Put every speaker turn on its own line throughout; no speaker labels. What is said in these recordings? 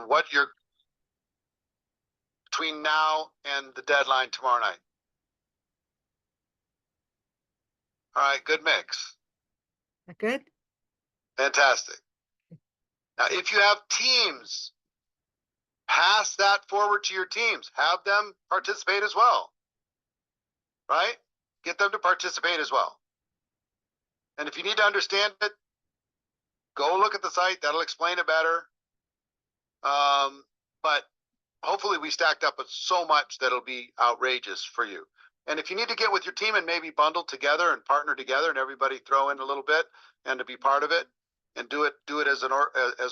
what you're between now and the deadline tomorrow night. All right, good mix.
Good.
Fantastic. Now, if you have teams, pass that forward to your teams. Have them participate as well. Right? Get them to participate as well. And if you need to understand it, go look at the site. That'll explain it better. But hopefully we stacked up with so much that it'll be outrageous for you. And if you need to get with your team and maybe bundle together and partner together and everybody throw in a little bit and to be part of it and do it as an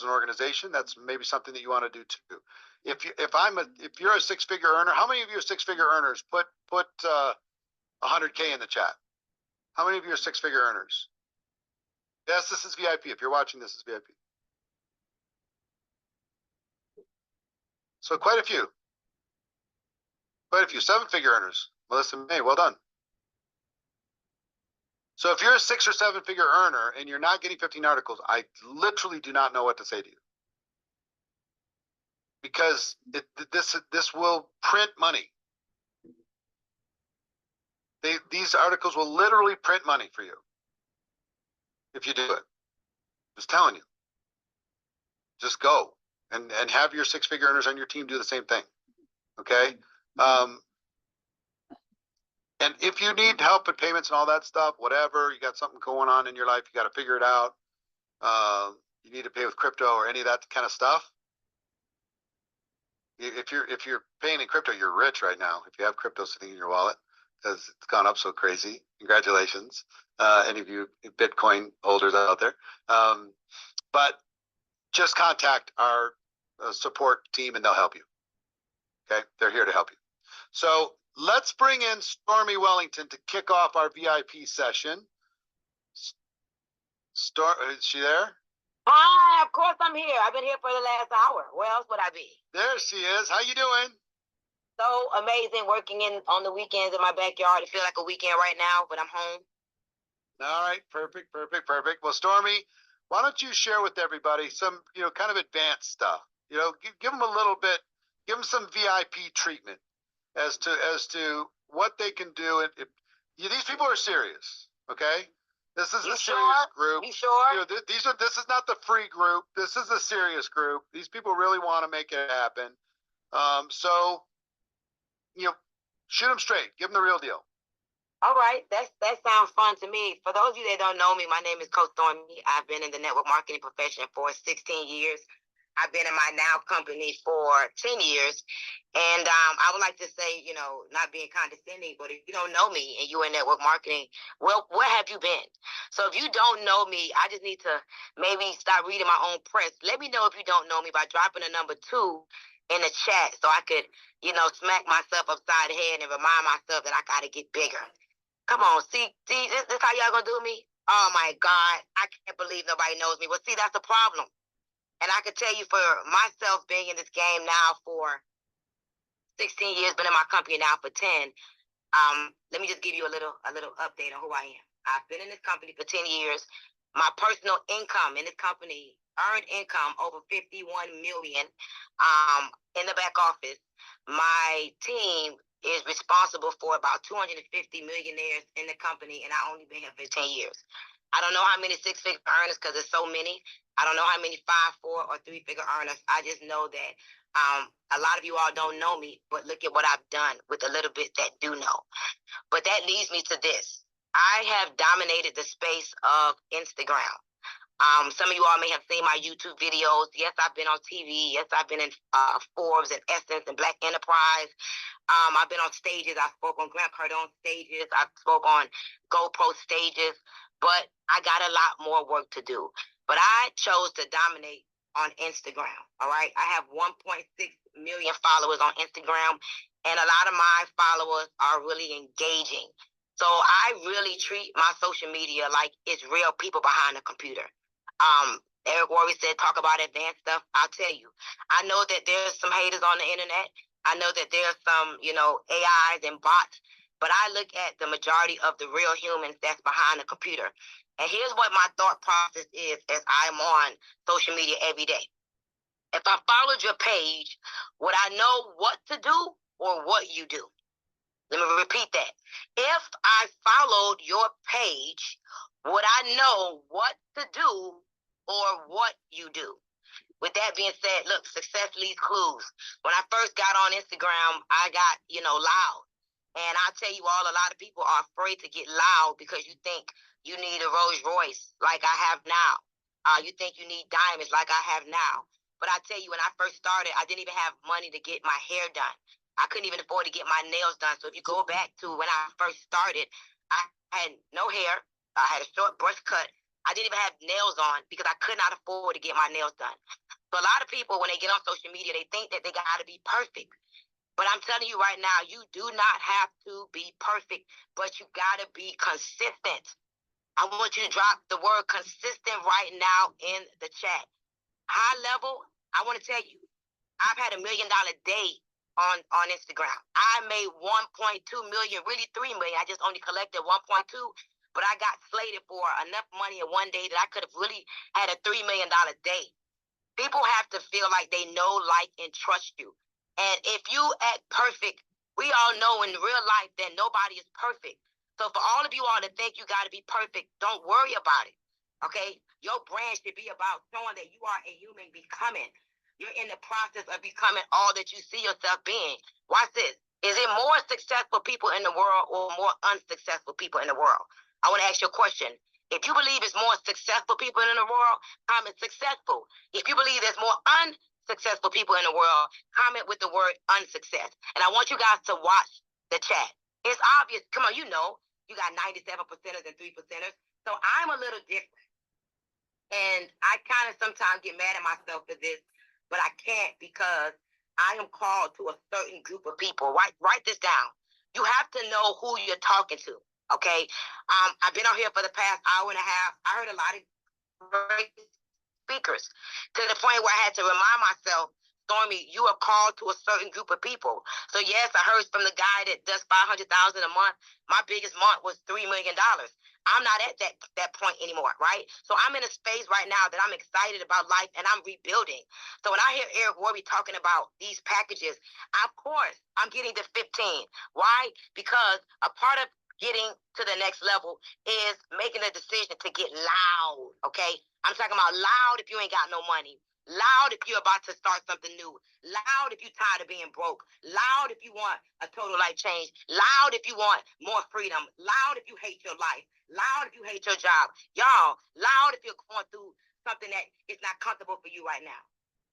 organization, that's maybe something that you want to do too. If you're a six-figure earner, how many of you are six-figure earners? Put 100K in the chat. How many of you are six-figure earners? Yes, this is VIP. If you're watching, this is VIP. So quite a few. Quite a few. Seven-figure earners. Melissa May, well done. So if you're a 6 or 7-figure earner and you're not getting 15 articles, I literally do not know what to say to you. Because this will print money. These articles will literally print money for you if you do it. Just telling you. Just go and have your 6-figure earners on your team do the same thing. Okay? And if you need help with payments and all that stuff, whatever, you got something going on in your life, you got to figure it out. You need to pay with crypto or any of that kind of stuff. If you're paying in crypto, you're rich right now. If you have crypto sitting in your wallet, because it's gone up so crazy. Congratulations, any of you Bitcoin holders out there. But just contact our support team and they'll help you. Okay, they're here to help you. So let's bring in Stormy Wellington to kick off our VIP session. Is she there?
Hi, of course I'm here. I've been here for the last hour. Where else would I be?
There she is. How you doing?
So amazing, working on the weekends in my backyard. It feels like a weekend right now, but I'm home.
All right, perfect. Well, Stormy, why don't you share with everybody some, kind of advanced stuff? Give them a little bit, give them some VIP treatment as to what they can do. These people are serious, okay? This is a serious group.
You sure?
This is not the free group. This is a serious group. These people really want to make it happen. So, shoot them straight. Give them the real deal.
All right. That sounds fun to me. For those of you that don't know me, my name is Coach Stormy. I've been in the network marketing profession for 16 years. I've been in my now company for 10 years. And I would like to say, not being condescending, but if you don't know me and you're in network marketing, well, where have you been? So if you don't know me, I just need to maybe start reading my own press. Let me know if you don't know me by dropping a number 2 in the chat so I could, smack myself upside the head and remind myself that I got to get bigger. Come on, see, this how y'all going to do me? Oh, my God, I can't believe nobody knows me. Well, see, that's the problem. And I can tell you for myself being in this game now for 16 years, been in my company now for 10. Let me just give you a little update on who I am. I've been in this company for 10 years. My personal income in this company, earned income over 51 million in the back office. My team is responsible for about 250 millionaires in the company, and I only been here for 10 years. I don't know how many 6-figure earners because there's so many. I don't know how many 5, 4, or 3-figure earners. I just know that a lot of you all don't know me, but look at what I've done with a little bit that do know. But that leads me to this. I have dominated the space of Instagram. Some of you all may have seen my YouTube videos. Yes, I've been on TV. Yes, I've been in Forbes and Essence and Black Enterprise. I've been on stages. I spoke on Grant Cardone stages. I spoke on GoPro stages. But I got a lot more work to do. But I chose to dominate on Instagram, all right? I have 1.6 million followers on Instagram, and a lot of my followers are really engaging. So I really treat my social media like it's real people behind the computer. Eric Worre said, talk about advanced stuff. I'll tell you, I know that there's some haters on the internet. I know that there's some, AIs and bots, but I look at the majority of the real humans that's behind the computer. And here's what my thought process is as I'm on social media every day. If I followed your page, would I know what to do or what you do? Let me repeat that. If I followed your page, would I know what to do or what you do? With that being said, look, success leaves clues. When I first got on Instagram, I got, loud. And I tell you all, a lot of people are afraid to get loud because you think you need a Rolls Royce like I have now. You think you need diamonds like I have now. But I tell you, when I first started, I didn't even have money to get my hair done. I couldn't even afford to get my nails done. So if you go back to when I first started, I had no hair. I had a short brush cut. I didn't even have nails on because I could not afford to get my nails done. So a lot of people, when they get on social media, they think that they got to be perfect. But I'm telling you right now, you do not have to be perfect, but you got to be consistent. I want you to drop the word consistent right now in the chat. High level, I want to tell you, I've had $1 million day on Instagram. I made 1.2 million, really 3 million. I just only collected 1.2, but I got slated for enough money in one day that I could have really had a $3 million day. People have to feel like they know, like, and trust you. And if you act perfect, we all know in real life that nobody is perfect. So for all of you all that think you got to be perfect, don't worry about it. Okay? Your brand should be about showing that you are a human becoming. You're in the process of becoming all that you see yourself being. Watch this. Is it more successful people in the world or more unsuccessful people in the world? I want to ask you a question. If you believe it's more successful people in the world, comment successful. If you believe there's more unsuccessful people in the world, comment with the word unsuccess. And I want you guys to watch the chat. It's obvious. Come on, you got 97 percenters and 3 percenters. So I'm a little different. And I kind of sometimes get mad at myself for this, but I can't because I am called to a certain group of people. Write this down. You have to know who you're talking to. Okay, I've been out here for the past hour and a half. I heard a lot of great speakers to the point where I had to remind myself, Stormy, you are called to a certain group of people. So yes, I heard from the guy that does $500,000 a month. My biggest month was $3 million. I'm not at that point anymore, right? So I'm in a space right now that I'm excited about life and I'm rebuilding. So when I hear Eric Worre talking about these packages, of course, I'm getting to 15. Why? Because a part of getting to the next level is making a decision to get loud, okay? I'm talking about loud if you ain't got no money. Loud if you're about to start something new. Loud if you're tired of being broke. Loud if you want a total life change. Loud if you want more freedom. Loud if you hate your life. Loud if you hate your job. Y'all, loud if you're going through something that is not comfortable for you right now.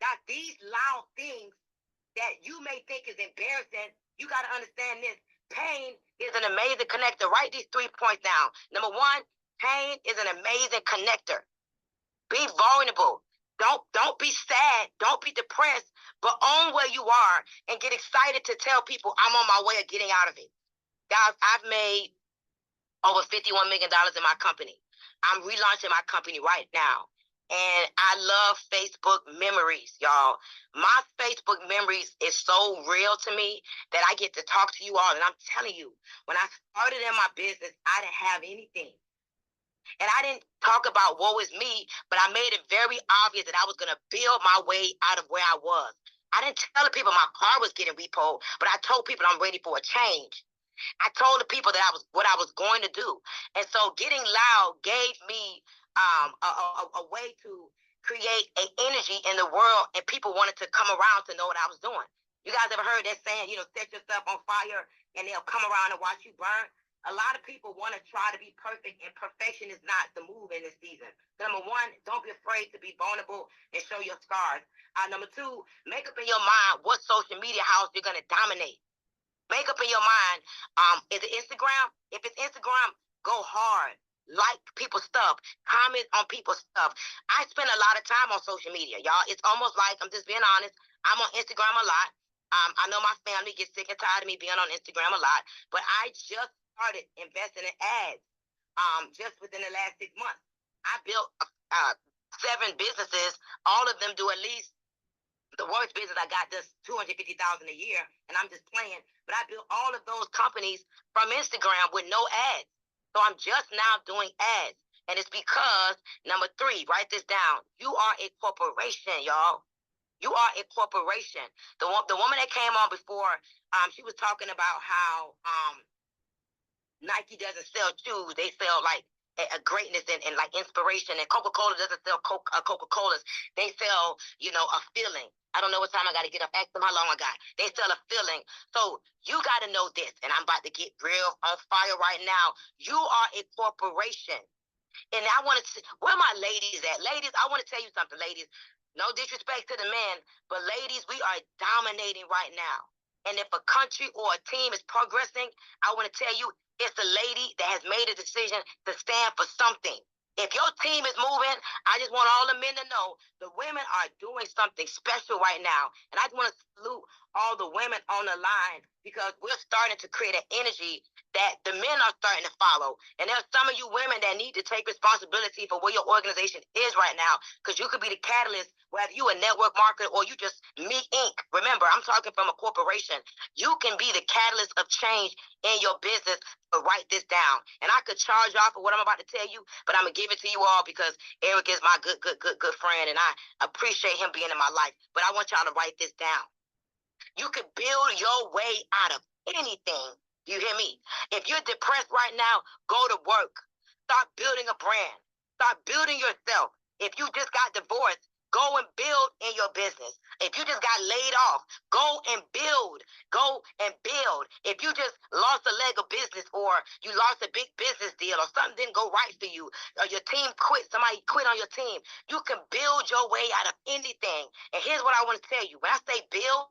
Now, these loud things that you may think is embarrassing, you got to understand this. Pain is an amazing connector. Write these 3 points down. Number one, pain is an amazing connector. Be vulnerable. Don't be sad. Don't be depressed, but own where you are and get excited to tell people I'm on my way of getting out of it. Guys, I've made over $51 million in my company. I'm relaunching my company right now. And I love Facebook memories, y'all. My Facebook memories is so real to me that I get to talk to you all. And I'm telling you, when I started in my business, I didn't have anything. And I didn't talk about woe is me, but I made it very obvious that I was going to build my way out of where I was. I didn't tell the people my car was getting repoed, but I told people I'm ready for a change. I told the people that what I was going to do. And so getting loud gave me a way to create an energy in the world, and people wanted to come around to know what I was doing. You guys ever heard that saying, set yourself on fire and they'll come around and watch you burn? A lot of people want to try to be perfect, and perfection is not the move in this season. Number one, don't be afraid to be vulnerable and show your scars. Number two, make up in your mind what social media house you're going to dominate. Make up in your mind, is it Instagram? If it's Instagram, go hard. Like people's stuff. Comment on people's stuff. I spend a lot of time on social media, y'all. It's almost like, I'm just being honest, I'm on Instagram a lot. I know my family gets sick and tired of me being on Instagram a lot, but I just started investing in ads just within the last 6 months. I built 7 businesses. All of them do at least, the worst business I got does $250,000 a year, and I'm just playing. But I built all of those companies from Instagram with no ads. So I'm just now doing ads. And it's because, number 3, write this down. You are a corporation, y'all. You are a corporation. The woman that came on before, she was talking about how Nike doesn't sell shoes; they sell like a greatness and like inspiration. And Coca-Cola doesn't sell Coca-Colas; they sell, you know, a feeling. I don't know what time I got to get up. Ask them how long I got. They sell a feeling. So you got to know this, and I'm about to get real on fire right now. You are a corporation. And I want to, where my ladies at? Ladies, I want to tell you something, ladies. No disrespect to the men, but ladies, we are dominating right now. And if a country or a team is progressing, I want to tell you, it's a lady that has made a decision to stand for something. If your team is moving, I just want all the men to know the women are doing something special right now. And I just want to salute all the women on the line because we're starting to create an energy that the men are starting to follow. And there's some of you women that need to take responsibility for where your organization is right now, because you could be the catalyst, whether you a network marketer or you just me Inc. Remember, I'm talking from a corporation. You can be the catalyst of change in your business. Write this down. And I could charge y'all for what I'm about to tell you, but I'm going to give it to you all because Eric is my good friend, and I appreciate him being in my life. But I want y'all to write this down. You can build your way out of anything. You hear me? If you're depressed right now, go to work. Start building a brand. Start building yourself. If you just got divorced, go and build in your business. If you just got laid off, go and build. Go and build. If you just lost a leg of business or you lost a big business deal or something didn't go right for you or your team quit, somebody quit on your team, you can build your way out of anything. And here's what I want to tell you. When I say build,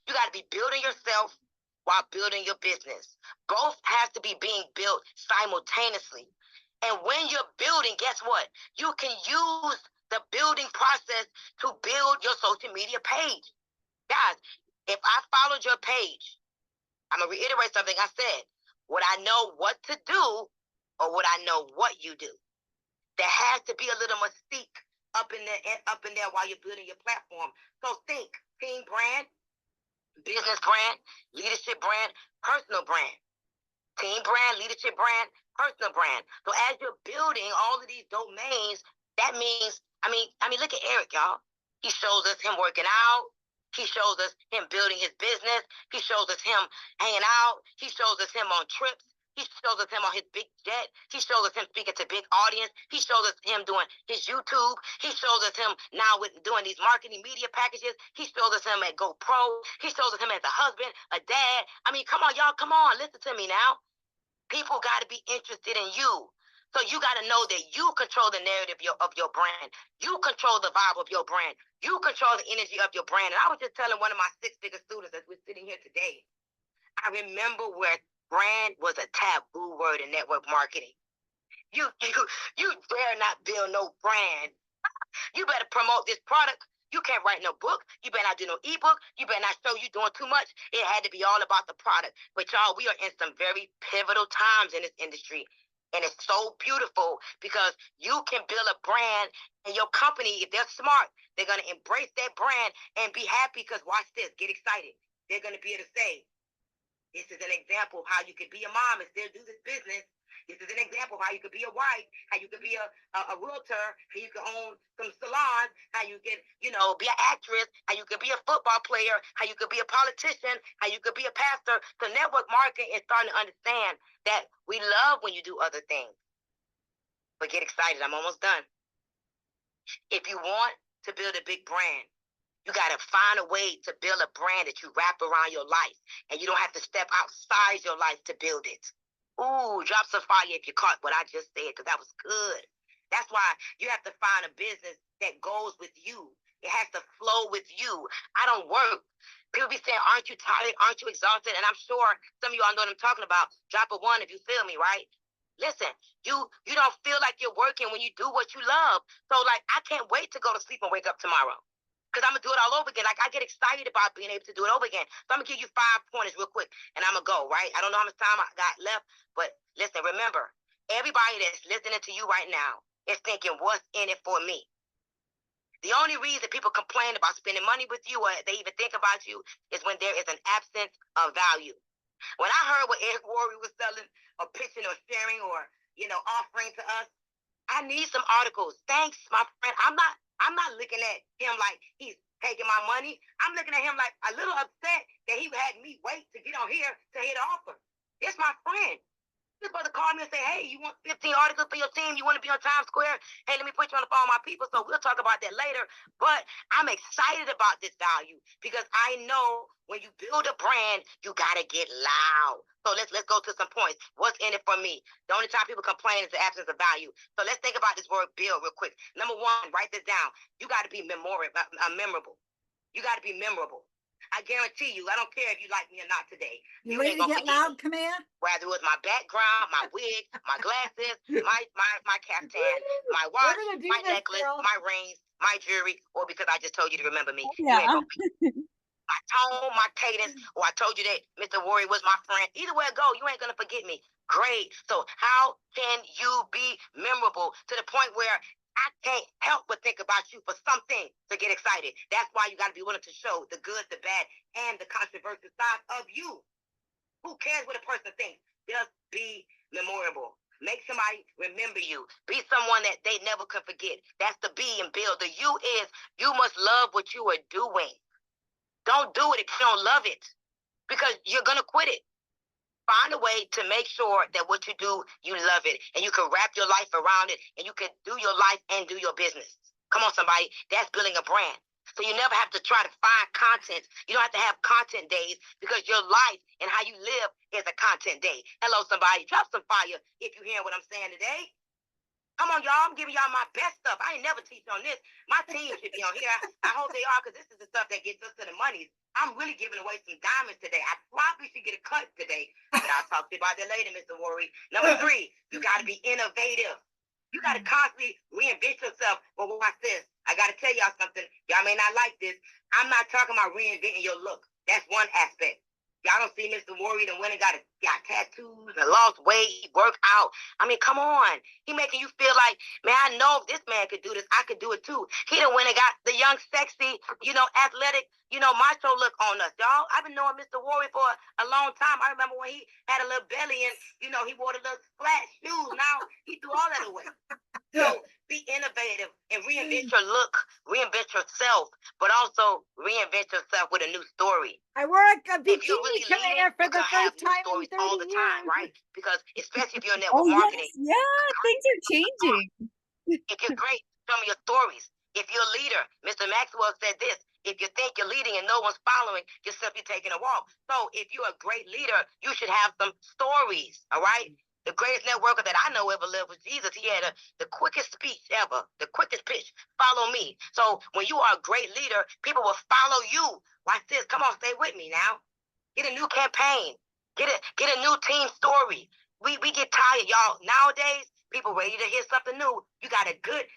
you got to be building yourself while building your business. Both have to be being built simultaneously. And when you're building, guess what? You can use the building process to build your social media page. Guys, if I followed your page, I'm going to reiterate something I said. Would I know what to do or would I know what you do? There has to be a little mystique up in there while you're building your platform. So think team brand, business brand, leadership brand, personal brand. Team brand, leadership brand, personal brand. So as you're building all of these domains, that means, I mean, look at Eric, y'all. He shows us him working out. He shows us him building his business. He shows us him hanging out. He shows us him on trips. He shows us him on his big jet. He shows us him speaking to big audience. He shows us him doing his YouTube. He shows us him now with doing these marketing media packages. He shows us him at GoPro. He shows us him as a husband, a dad. I mean, come on, y'all, come on, listen to me now. People got to be interested in you. So you got to know that you control the narrative of your brand. You control the vibe of your brand. You control the energy of your brand. And I was just telling one of my six-figure students as we're sitting here today, I remember where brand was a taboo word in network marketing. You dare not build no brand. You better promote this product. You can't write no book. You better not do no ebook. You better not show you doing too much. It had to be all about the product. But y'all, we are in some very pivotal times in this industry. And it's so beautiful because you can build a brand and your company, if they're smart, they're going to embrace that brand and be happy because watch this, get excited. They're going to be able to say, this is an example of how you could be a mom and still do this business. This is an example of how you could be a wife, how you could be a realtor, how you could own some salons, how you could, you know, be an actress, how you could be a football player, how you could be a politician, how you could be a pastor. So network marketing is starting to understand that we love when you do other things. But get excited. I'm almost done. If you want to build a big brand, you got to find a way to build a brand that you wrap around your life. And you don't have to step outside your life to build it. Ooh, drop some fire if you caught what I just said, because that was good. That's why you have to find a business that goes with you. It has to flow with you. I don't work. People be saying, aren't you tired? Aren't you exhausted? And I'm sure some of you all know what I'm talking about. Drop a one if you feel me, right? Listen, you don't feel like you're working when you do what you love. So, like, I can't wait to go to sleep and wake up tomorrow. Because I'm going to do it all over again. Like, I get excited about being able to do it over again. So I'm going to give you 5 pointers real quick, and I'm going to go, right? I don't know how much time I got left, but listen, remember, everybody that's listening to you right now is thinking, what's in it for me? The only reason people complain about spending money with you or they even think about you is when there is an absence of value. When I heard what Eric Worre was selling or pitching or sharing or, you know, offering to us, I need some articles. Thanks, my friend. I'm not looking at him like he's taking my money. I'm looking at him like a little upset that he had me wait to get on here to hit an offer. It's my friend. His brother called me and say, hey, you want 15 articles for your team? You want to be on Times Square? Hey, let me put you on the phone with my people. So we'll talk about that later. But I'm excited about this value because I know when you build a brand, you got to get loud. So let's go to some points. What's in it for me? The only time people complain is the absence of value. So let's think about this word build real quick. Number one, write this down. You got to be memorable. You got to be memorable. I guarantee you, I don't care if you like me or not today.
You ready to get loud, Camille?
Whether it was my background, my wig, my glasses, my caftan, my watch, my necklace, my rings, my jewelry, or because I just told you to remember me. You ain't gonna be my tone, my cadence, or I told you that Mr. Worre was my friend. Either way it go, you ain't gonna forget me. Great. So how can you be memorable to the point where I can't help but think about you for something to get excited? That's why you got to be willing to show the good, the bad, and the controversial side of you. Who cares what a person thinks? Just be memorable. Make somebody remember you. Be someone that they never can forget. That's the be and build. The you is you must love what you are doing. Don't do it if you don't love it because you're going to quit it. Find a way to make sure that what you do, you love it. And you can wrap your life around it. And you can do your life and do your business. Come on, somebody. That's building a brand. So you never have to try to find content. You don't have to have content days because your life and how you live is a content day. Hello, somebody. Drop some fire if you're hearing what I'm saying today. Come on, y'all. I'm giving y'all my best stuff. I ain't never teach on this. My team should be on here. I hope they are because this is the stuff that gets us to the money. I'm really giving away some diamonds today. I probably should get a cut today, but I'll talk to you about that later, Mr. Worre. Number 3, you got to be innovative. You got to constantly reinvent yourself. But watch this. I got to tell y'all something. Y'all may not like this. I'm not talking about reinventing your look. That's one aspect. Y'all don't see Mr. Worre and went and got tattoos and lost weight, he worked out. I mean, come on. He making you feel like, man, I know if this man could do this, I could do it too. He done went and got the young, sexy, athletic, macho look on us, y'all. I've been knowing Mr. Worre for a long time. I remember when he had a little belly and, he wore the little flat shoes. Now he threw all that away. So be innovative and reinvent your look, reinvent yourself, but also reinvent yourself with a new story.
I wore a bikini
really
Camille for the first time in 30
all the
years.
time, right? Because especially if you're in network marketing.
Yes, yeah, things are changing.
If you're great, show me your stories. If you're a leader, Mr. Maxwell said this. If you think you're leading and no one's following, you're simply taking a walk. So if you're a great leader, you should have some stories, all right? The greatest networker that I know ever lived was Jesus. He had the quickest speech ever, the quickest pitch. Follow me. So when you are a great leader, people will follow you. Watch this. Come on, stay with me now. Get a new campaign. Get a new team story. We get tired, y'all. Nowadays, people ready to hear something new. You got a good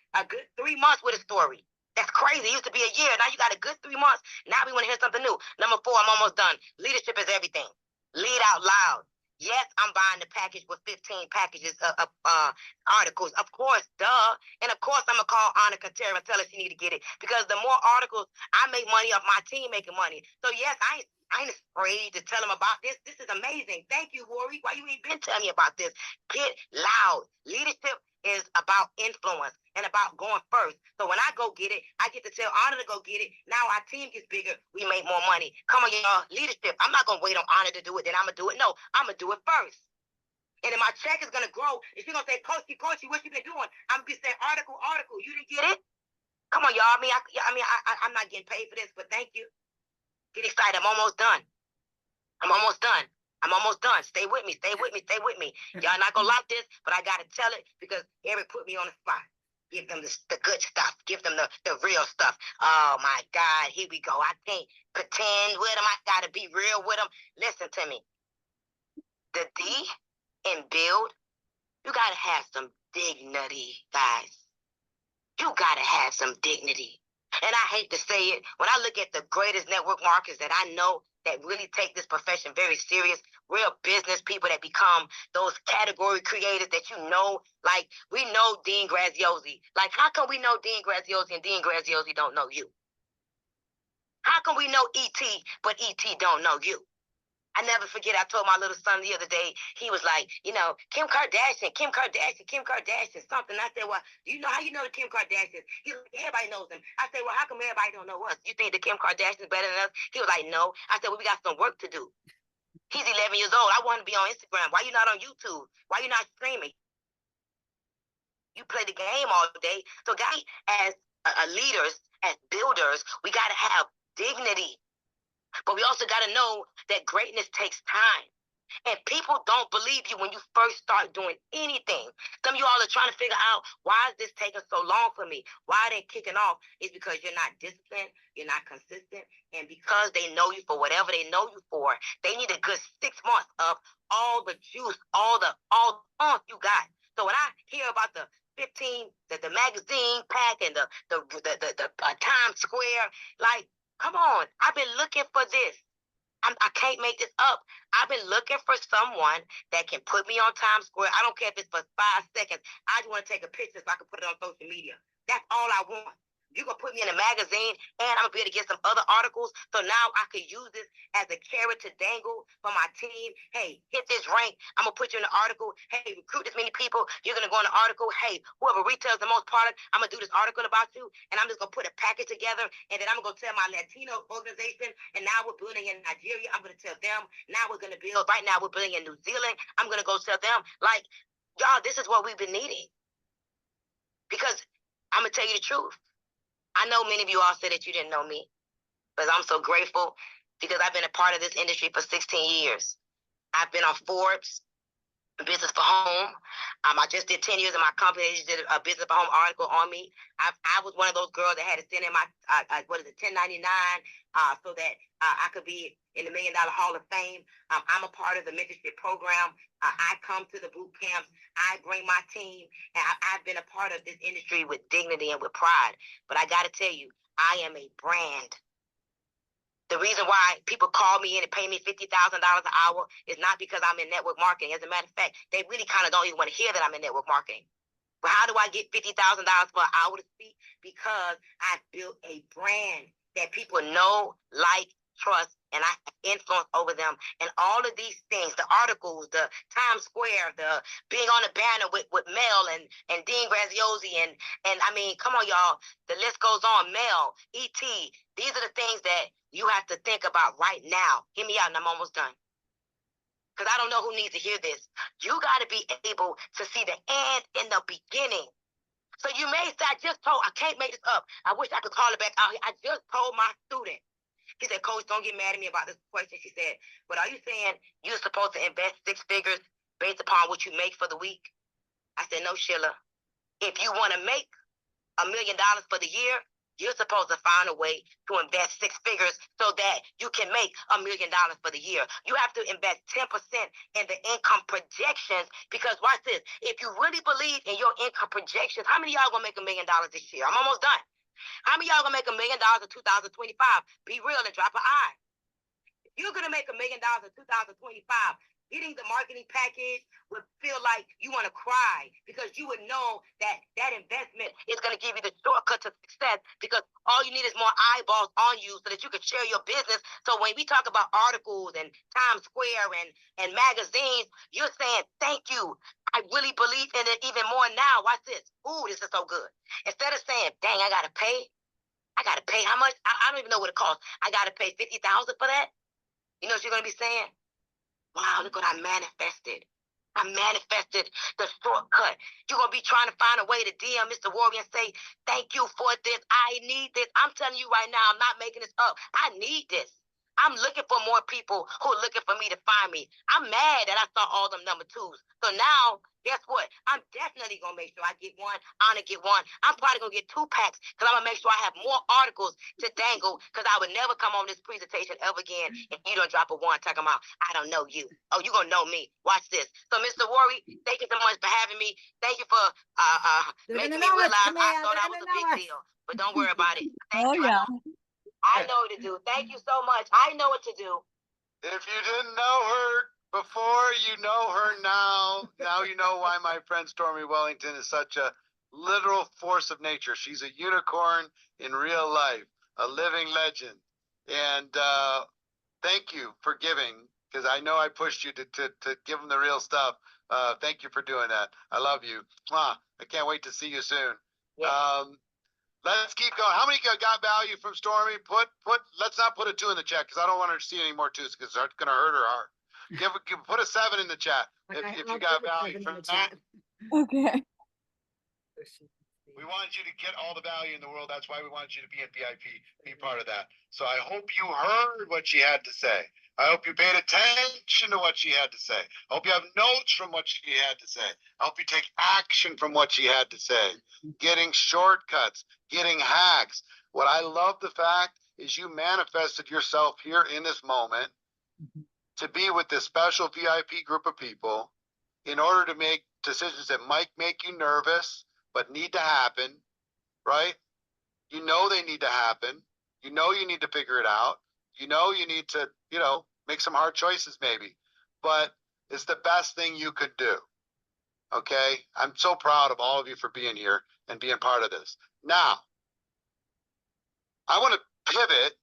3 months with a story. That's crazy. It used to be a year. Now you got a good 3 months. Now we want to hear something new. Number 4, I'm almost done. Leadership is everything. Lead out loud. Yes, I'm buying the package with 15 packages of articles. Of course, duh. And of course, I'm going to call Anna Katera and tell her she need to get it. Because the more articles, I make money off my team making money. So yes, I ain't afraid to tell them about this. This is amazing. Thank you, Worre. Why you ain't been telling me about this? Get loud. Leadership is about influence and about going first. So when I go get it, I get to tell Anna to go get it. Now our team gets bigger. We make more money. Come on, y'all. Leadership. I'm not going to wait on Anna to do it. Then I'm going to do it. No, I'm going to do it first. And then my check is going to grow. If she's going to say, Coachy, what you been doing? I'm going to be saying, article. You didn't get it? Come on, y'all. I'm not getting paid for this, but thank you. Get excited. I'm almost done. Stay with me. Y'all not gonna like this, but I gotta tell it because Eric put me on the spot. Give them the good stuff. Give them the real stuff. Oh my God, here we go. I can't pretend with them. I gotta be real with them. Listen to me. The D in build, you gotta have some dignity, guys. You gotta have some dignity. And I hate to say it, when I look at the greatest network marketers that I know that really take this profession very serious, real business people that become those category creators that like we know Dean Graziosi. Like, how come we know Dean Graziosi and Dean Graziosi don't know you? How come we know E.T., but E.T. don't know you? I never forget, I told my little son the other day, he was like, you know, Kim Kardashian, Kim Kardashian, Kim Kardashian, something. I said, well, you know how you know the Kim Kardashians? He's like, everybody knows them. I said, well, how come everybody don't know us? You think the Kim Kardashians better than us? He was like, no. I said, well, we got some work to do. He's 11 years old. I want to be on Instagram. Why you not on YouTube? Why you not streaming? You play the game all day. So guys, as leaders, as builders, we got to have dignity. But we also got to know that greatness takes time. And people don't believe you when you first start doing anything. Some of you all are trying to figure out, why is this taking so long for me? Why are they kicking off? It's because you're not disciplined, you're not consistent, and because they know you for whatever they know you for, they need a good 6 months of all the juice, all the you got. So when I hear about the 15, the magazine pack and the Times Square, like, come on, I've been looking for this. I can't make this up. I've been looking for someone that can put me on Times Square. I don't care if it's for 5 seconds. I just want to take a picture so I can put it on social media. That's all I want. You're going to put me in a magazine, and I'm going to be able to get some other articles. So now I could use this as a carrot to dangle for my team. Hey, hit this rank. I'm going to put you in the article. Hey, recruit this many people. You're going to go in the article. Hey, whoever retails the most product, I'm going to do this article about you. And I'm just going to put a package together. And then I'm going to tell my Latino organization. And now we're building in Nigeria. I'm going to tell them. Now we're going to build. Right now we're building in New Zealand. I'm going to go tell them. Like, y'all, this is what we've been needing. Because I'm going to tell you the truth. I know many of you all said that you didn't know me, but I'm so grateful because I've been a part of this industry for 16 years. I've been on Forbes, Business for Home. I just did 10 years in my company. They just did a Business for Home article on me. I was one of those girls that had to send in my, 1099, so that I could be in the $1 Million Hall of Fame. I'm a part of the mentorship program. I come to the boot camps. I bring my team, and I've been a part of this industry with dignity and with pride. But I got to tell you, I am a brand. The reason why people call me in and pay me $50,000 an hour is not because I'm in network marketing. As a matter of fact, they really kind of don't even want to hear that I'm in network marketing. But how do I get $50,000 for an hour to speak? Because I built a brand that people know, like, trust, and I have influence over them. And all of these things, the articles, the Times Square, the being on the banner with Mel and Dean Graziosi, and I mean, come on, y'all, the list goes on. Mel, E.T., these are the things that you have to think about right now. Hear me out, and I'm almost done. Because I don't know who needs to hear this. You got to be able to see the end in the beginning. So you may say, I can't make this up. I wish I could call it back out here. I just told my student. He said, Coach, don't get mad at me about this question. She said, but are you saying you're supposed to invest 6 figures based upon what you make for the week? I said, no, Sheila. If you want to make $1 million for the year, you're supposed to find a way to invest 6 figures so that you can make $1 million for the year. You have to invest 10% in the income projections, because watch this. If you really believe in your income projections, how many of y'all gonna make $1 million this year? I'm almost done. How many of y'all gonna make $1 million in 2025? Be real and drop an I. You're gonna make $1 million in 2025. Getting the marketing package would feel like you want to cry, because you would know that that investment is going to give you the shortcut to success, because all you need is more eyeballs on you so that you can share your business. So when we talk about articles and Times Square and magazines, you're saying, thank you. I really believe in it even more now. Watch this. Ooh, this is so good. Instead of saying, dang, I got to pay how much? I don't even know what it costs. I got to pay $50,000 for that. You know what you're going to be saying? Wow, look what I manifested. I manifested the shortcut. You're going to be trying to find a way to DM Mr. Worre and say, thank you for this. I need this. I'm telling you right now, I'm not making this up. I need this. I'm looking for more people who are looking for me to find me. I'm mad that I saw all them number 2s. So now, guess what? I'm definitely going to make sure I get one. I'm going to get one. I'm probably going to get 2 packs, because I'm going to make sure I have more articles to dangle, because I would never come on this presentation ever again if you don't drop a 1 talking about, I don't know you. Oh, you're going to know me. Watch this. So, Mr. Worre, thank you so much for having me. Thank you for making me realize I thought I was a big deal. But don't worry about it.
Oh, yeah.
I know what to do. Thank you so much. I know what to do.
If you didn't know her before, you know her now. Now you know why my friend Stormy Wellington is such a literal force of nature. She's a unicorn in real life, a living legend. And thank you for giving because I know I pushed you to give them the real stuff. Thank you for doing that. I love you. Mwah. I can't wait to see you soon.
Yeah.
Let's keep going. How many got value from Stormy? Let's not put a 2 in the chat because I don't want her to see any more 2s because it's going to hurt her heart. Put a 7 in the chat
Okay,
if
I'll
you got
put a
value
7 in
from
the
that.
chat.
Okay.
We want you to get all the value in the world. That's why we want you to be at VIP, be part of that. So I hope you heard what she had to say. I hope you paid attention to what she had to say. I hope you have notes from what she had to say. I hope you take action from what she had to say. Getting shortcuts, getting hacks. What I love the fact is you manifested yourself here in this moment to be with this special VIP group of people in order to make decisions that might make you nervous, but need to happen, right? You know they need to happen. You know you need to figure it out. You know you need to, make some hard choices maybe. But it's the best thing you could do. Okay? I'm so proud of all of you for being here and being part of this. Now, I want to pivot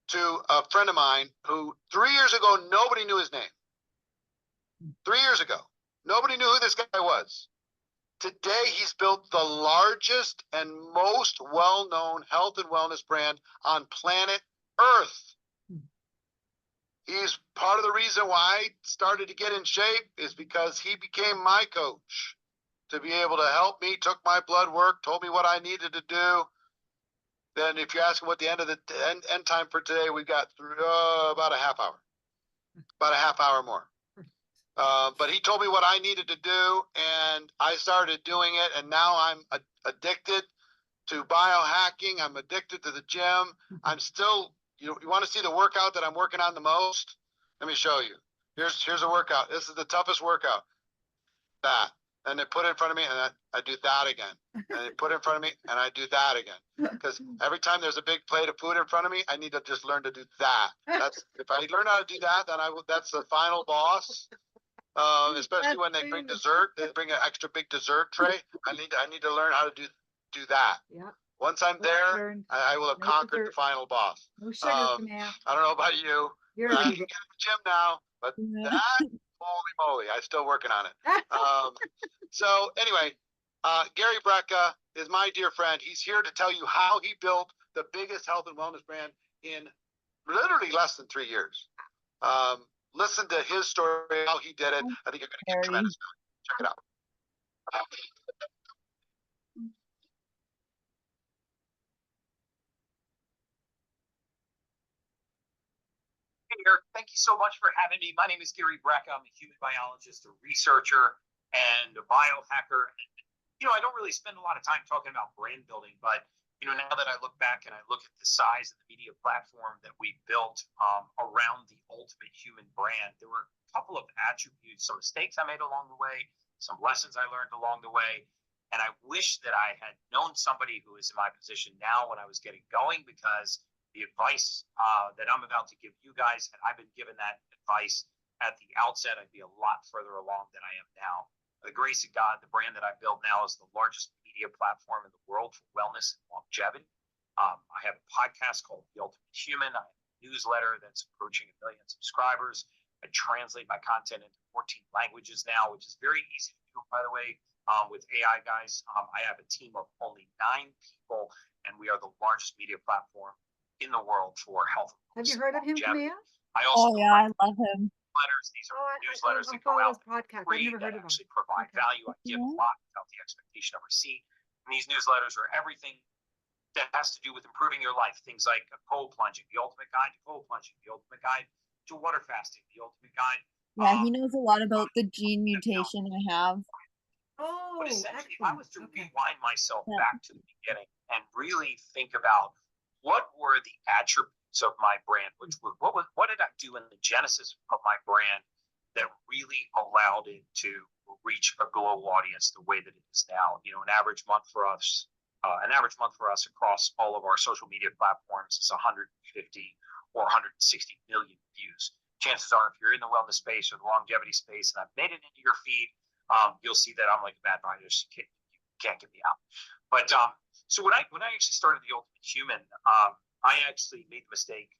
to a friend of mine who 3 years ago, nobody knew his name. 3 years ago, nobody knew who this guy was. Today, he's built the largest and most well-known health and wellness brand on planet Earth. He's part of the reason why I started to get in shape is because he became my coach to be able to help me, took my blood work, told me what I needed to do. Then if you ask him what the end of the end time for today, we got through about a half hour more. But he told me what I needed to do, and I started doing it, and now I'm addicted to biohacking. I'm addicted to the gym. I'm still, you want to see the workout that I'm working on the most? Let me show you. Here's a workout. This is the toughest workout. That. And they put it in front of me, and I do that again. And they put it in front of me, and I do that again. Because every time there's a big plate of food in front of me, I need to just learn to do that. If I learn how to do that, then that's the final boss. Especially when they bring dessert, they bring an extra big dessert tray. I need to learn how to do that.
Yeah.
Once I'm there, I will have
No
conquered
dessert.
the final boss.
No sugar, man.
I don't know about you.
You're
I can
illegal.
get in the gym now, but that, holy moly, I'm still working on it. So anyway, Gary Brecka is my dear friend. He's here to tell you how he built the biggest health and wellness brand in literally less than 3 years. Listen to his story, how he did it. I think you're going to get tremendous value. Check it out.
Hey, Eric, thank you so much for having me. My name is Gary Brecka. I'm a human biologist, a researcher, and a biohacker. I don't really spend a lot of time talking about brand building, but now that I look back and I look at the size of the media platform that we built around the ultimate human brand, there were a couple of attributes, some mistakes I made along the way, some lessons I learned along the way. And I wish that I had known somebody who is in my position now when I was getting going, because the advice that I'm about to give you guys, had I been given that advice at the outset, I'd be a lot further along than I am now. The grace of God, the brand that I build now is the largest media platform in the world for wellness and longevity. I have a podcast called The Ultimate Human. I have a newsletter that's approaching 1 million subscribers. I translate my content into 14 languages now, which is very easy to do, by the way, with AI guys. I have a team of only 9 people, and we are the largest media platform in the world for health.
Have you heard of him, Camille?
I also
I love him.
newsletters. These are newsletters that go out free,
I've never heard
that
of him.
actually provide value. I give a lot without the expectation of receipt. And these newsletters are everything that has to do with improving your life. Things like cold plunging, the ultimate guide to cold plunging, the ultimate guide to water fasting, the ultimate guide.
Yeah, he knows a lot about the gene mutation I have.
Oh,
But essentially, if I was to
okay.
rewind myself back to the beginning and really think about what were the attributes of my brand, what did I do in the genesis of my brand that really allowed it to reach a global audience the way that it is now? An average month for us across all of our social media platforms is 150 or 160 million views. Chances are, if you're in the wellness space or the longevity space and I've made it into your feed, you'll see that I'm like a bad virus. You can't get me out. But so when I actually started The Ultimate Human, I actually made the mistake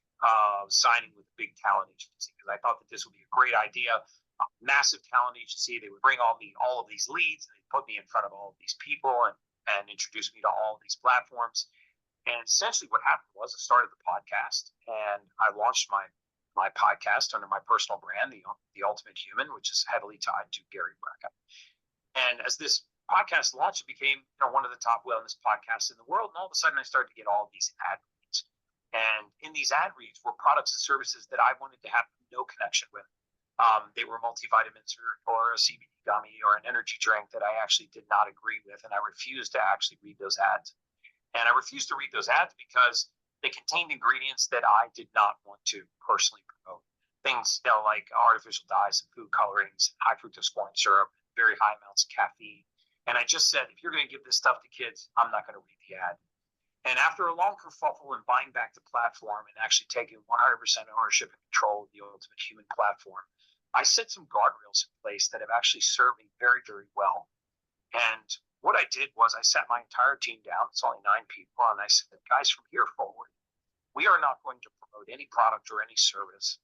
signing with a big talent agency because I thought that this would be a great idea. A massive talent agency. They would bring all of these leads and they put me in front of all of these people and introduce me to all of these platforms. And essentially what happened was I started the podcast and I launched my podcast under my personal brand, the Ultimate Human, which is heavily tied to Gary Brecka. And as this podcast launched, it became one of the top wellness podcasts in the world. And all of a sudden I started to get all of these ad reads. And in these ad reads were products and services that I wanted to have no connection with. They were multivitamins or a CBD gummy or an energy drink that I actually did not agree with. And I refused to actually read those ads. And I refused to read those ads because they contained ingredients that I did not want to personally promote. Things like artificial dyes and food colorings, high fructose corn syrup, very high amounts of caffeine. And I just said, if you're going to give this stuff to kids, I'm not going to read the ad. And after a long kerfuffle and buying back the platform and actually taking 100% ownership and control of the Ultimate Human platform, I set some guardrails in place that have actually served me very, very well. And what I did was I sat my entire team down. It's only 9 people. And I said, guys, from here forward, we are not going to promote any product or any service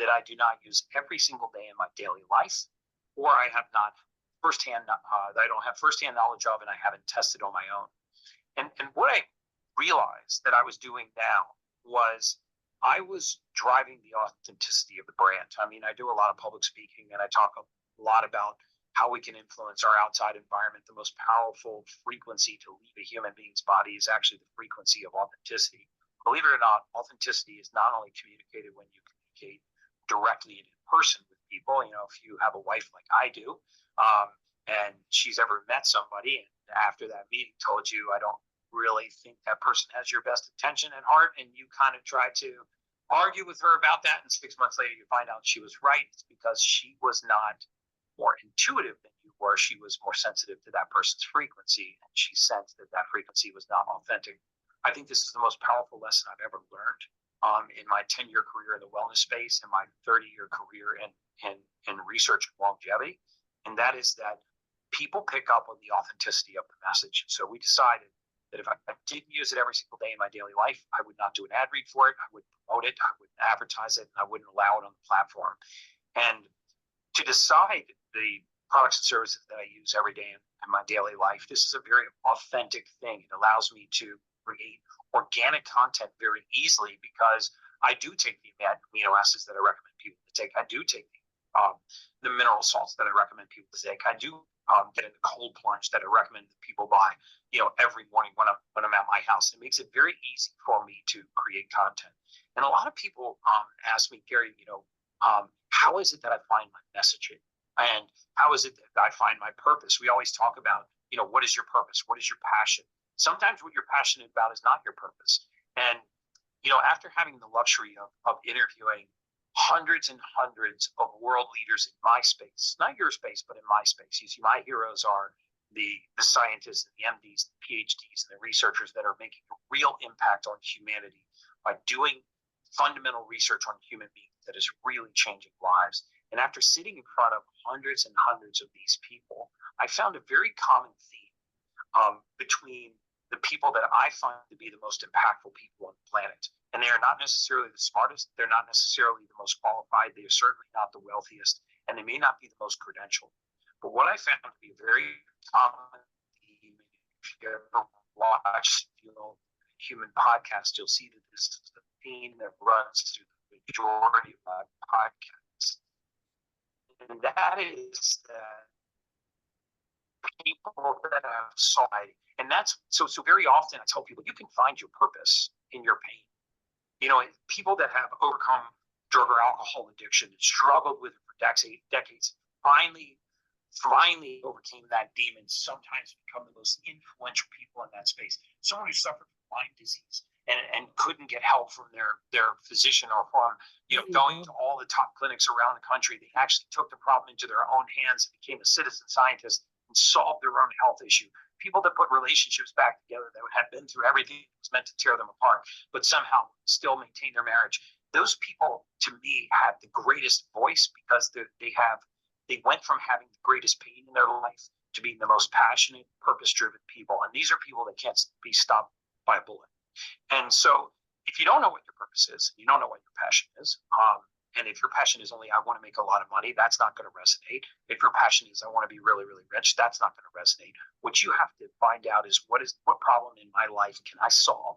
that I do not use every single day in my daily life, or I have not that I don't have firsthand knowledge of and I haven't tested on my own. And what I realized that I was doing now was I was driving the authenticity of the brand. I mean, I do a lot of public speaking and I talk a lot about how we can influence our outside environment. The most powerful frequency to leave a human being's body is actually the frequency of authenticity. Believe it or not, authenticity is not only communicated when you communicate directly and in person with people. If you have a wife like I do, and she's ever met somebody and after that meeting told you, I don't really think that person has your best intention at heart, and you kind of try to argue with her about that, and 6 months later you find out she was right. It's because she was not more intuitive than you were. She was more sensitive to that person's frequency, and she sensed that that frequency was not authentic. I think this is the most powerful lesson I've ever learned in my 10-year career in the wellness space and my 30-year career in research and longevity, and that is that people pick up on the authenticity of the message. So we decided that if I didn't use it every single day in my daily life, I would not do an ad read for it. I wouldn't promote it. I wouldn't advertise it. And I wouldn't allow it on the platform. And to decide the products and services that I use every day in my daily life, this is a very authentic thing. It allows me to create organic content very easily because I do take the amino acids that I recommend people to take. I do take the mineral salts that I recommend people to take. I do get in the cold plunge that I recommend that people buy, every morning when I'm at my house. It makes it very easy for me to create content. And a lot of people ask me, Gary, how is it that I find my messaging? And how is it that I find my purpose? We always talk about, what is your purpose? What is your passion? Sometimes what you're passionate about is not your purpose. And, after having the luxury of interviewing hundreds and hundreds of world leaders in my space, not your space, but in my space. You see, my heroes are the scientists, the MDs, the PhDs, and the researchers that are making a real impact on humanity by doing fundamental research on human beings that is really changing lives. And after sitting in front of hundreds and hundreds of these people, I found a very common theme between the people that I find to be the most impactful people on the planet. And they are not necessarily the smartest. They're not necessarily the most qualified. They are certainly not the wealthiest. And they may not be the most credentialed. But what I found to be a very common theme, if you ever watch human podcast, you'll see that this is the theme that runs through the majority of my podcasts. And that is that people that have society. And that's so very often I tell people you can find your purpose in your pain. People that have overcome drug or alcohol addiction and struggled with it for decades finally overcame that demon, sometimes become the most influential people in that space. Someone who suffered from Lyme disease and couldn't get help from their physician or from going to all the top clinics around the country. They actually took the problem into their own hands and became a citizen scientist and solved their own health issue. People that put relationships back together that had been through everything that was meant to tear them apart, but somehow still maintain their marriage. Those people, to me, have the greatest voice because they went from having the greatest pain in their life to being the most passionate, purpose-driven people. And these are people that can't be stopped by a bullet. And so if you don't know what your purpose is, you don't know what your passion is, and if your passion is only I want to make a lot of money, that's not going to resonate. If your passion is I want to be really, really rich, that's not going to resonate. What you have to find out is what problem in my life can I solve,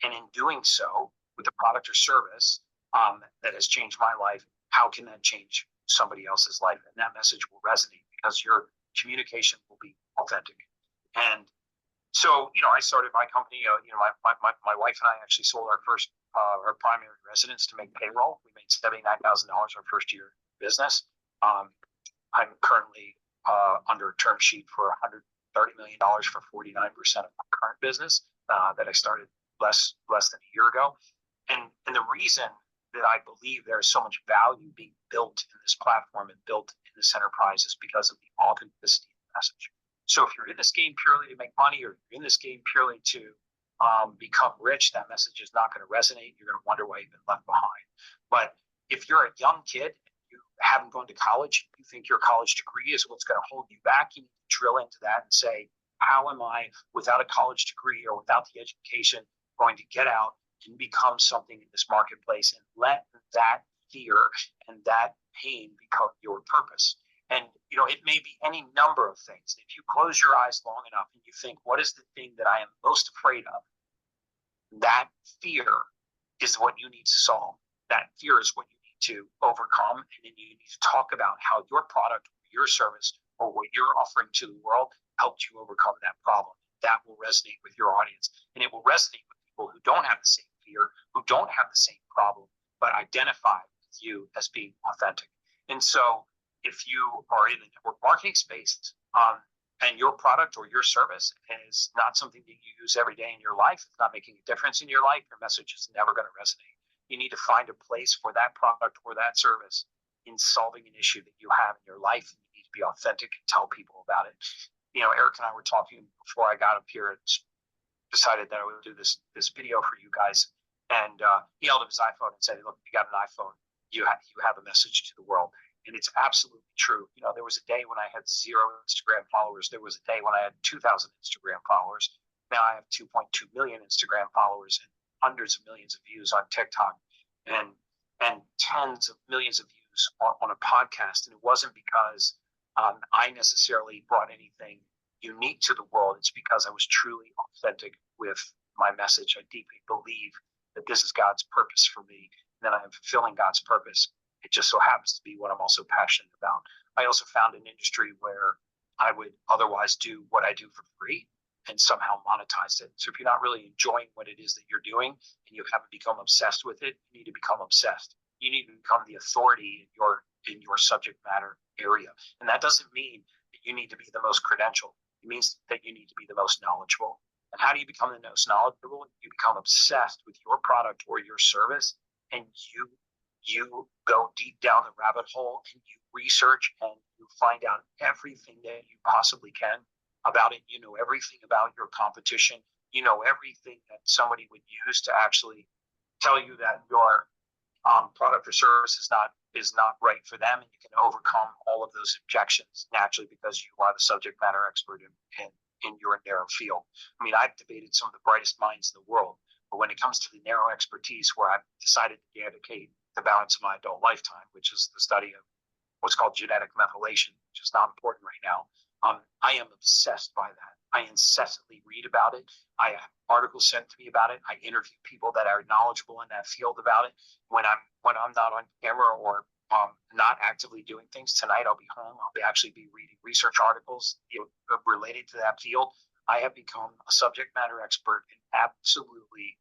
and in doing so, with a product or service that has changed my life, how can that change somebody else's life? And that message will resonate because your communication will be authentic. And so, I started my company. My wife and I actually sold our first, our primary residence to make payroll. We made $79,000 our first year business. I'm currently under a term sheet for $130 million for 49% of my current business that I started less than a year ago. And the reason that I believe there is so much value being built in this platform and built in this enterprise is because of the authenticity of the message. So if you're in this game purely to make money, or you're in this game purely to become rich, that message is not going to resonate. You're going to wonder why you've been left behind. But if you're a young kid, you haven't gone to college, you think your college degree is what's going to hold you back, you need to drill into that and say, how am I, without a college degree or without the education, going to get out and become something in this marketplace, and let that fear and that pain become your purpose? And, it may be any number of things. If you close your eyes long enough and you think, what is the thing that I am most afraid of? That fear is what you need to solve. That fear is what you need to overcome. And then you need to talk about how your product, or your service, or what you're offering to the world helped you overcome that problem. That will resonate with your audience. And it will resonate with people who don't have the same fear, who don't have the same problem, but identify with you as being authentic. And so if you are in the network marketing space, and your product or your service is not something that you use every day in your life, it's not making a difference in your life, your message is never going to resonate. You need to find a place for that product or that service in solving an issue that you have in your life, and you need to be authentic and tell people about it. Eric and I were talking before I got up here and decided that I would do this video for you guys. And he held up his iPhone and said, look, if you got an iPhone, you have a message to the world. And it's absolutely true. There was a day when I had 0 Instagram followers. There was a day when I had 2,000 Instagram followers. Now I have 2.2 million Instagram followers and hundreds of millions of views on TikTok, and tens of millions of views on a podcast. And it wasn't because I necessarily brought anything unique to the world. It's because I was truly authentic with my message. I deeply believe that this is God's purpose for me, and that I am fulfilling God's purpose. It just so happens to be what I'm also passionate about. I also found an industry where I would otherwise do what I do for free and somehow monetize it. So if you're not really enjoying what it is that you're doing and you haven't become obsessed with it, you need to become obsessed. You need to become the authority in your subject matter area. And that doesn't mean that you need to be the most credentialed. It means that you need to be the most knowledgeable. And how do you become the most knowledgeable? You become obsessed with your product or your service, and you go deep down the rabbit hole, and you research and you find out everything that you possibly can about it. You know everything about your competition. You know everything that somebody would use to actually tell you that your product or service is not right for them, and you can overcome all of those objections naturally because you are the subject matter expert in your narrow field. I mean, I've debated some of the brightest minds in the world, but when it comes to the narrow expertise where I've decided to dedicate the balance of my adult lifetime, which is the study of what's called genetic methylation, which is not important right now, I am obsessed by that. I incessantly read about it. I have articles sent to me about it. I interview people that are knowledgeable in that field about it. When I'm not on camera or not actively doing things, tonight I'll be home. I'll actually be reading research articles related to that field. I have become a subject matter expert and absolutely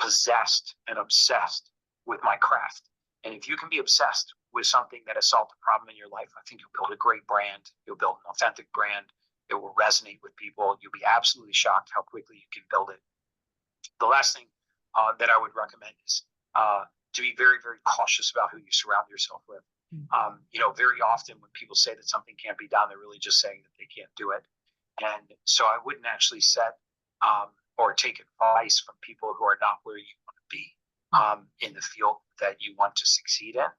possessed and obsessed with my craft. And if you can be obsessed with something that has solved a problem in your life, I think you'll build a great brand. You'll build an authentic brand. It will resonate with people. You'll be absolutely shocked how quickly you can build it. The last thing that I would recommend is to be very, very cautious about who you surround yourself with. Very often when people say that something can't be done, they're really just saying that they can't do it. And so I wouldn't actually set or take advice from people who are not where you want to be in the field that you want to succeed in,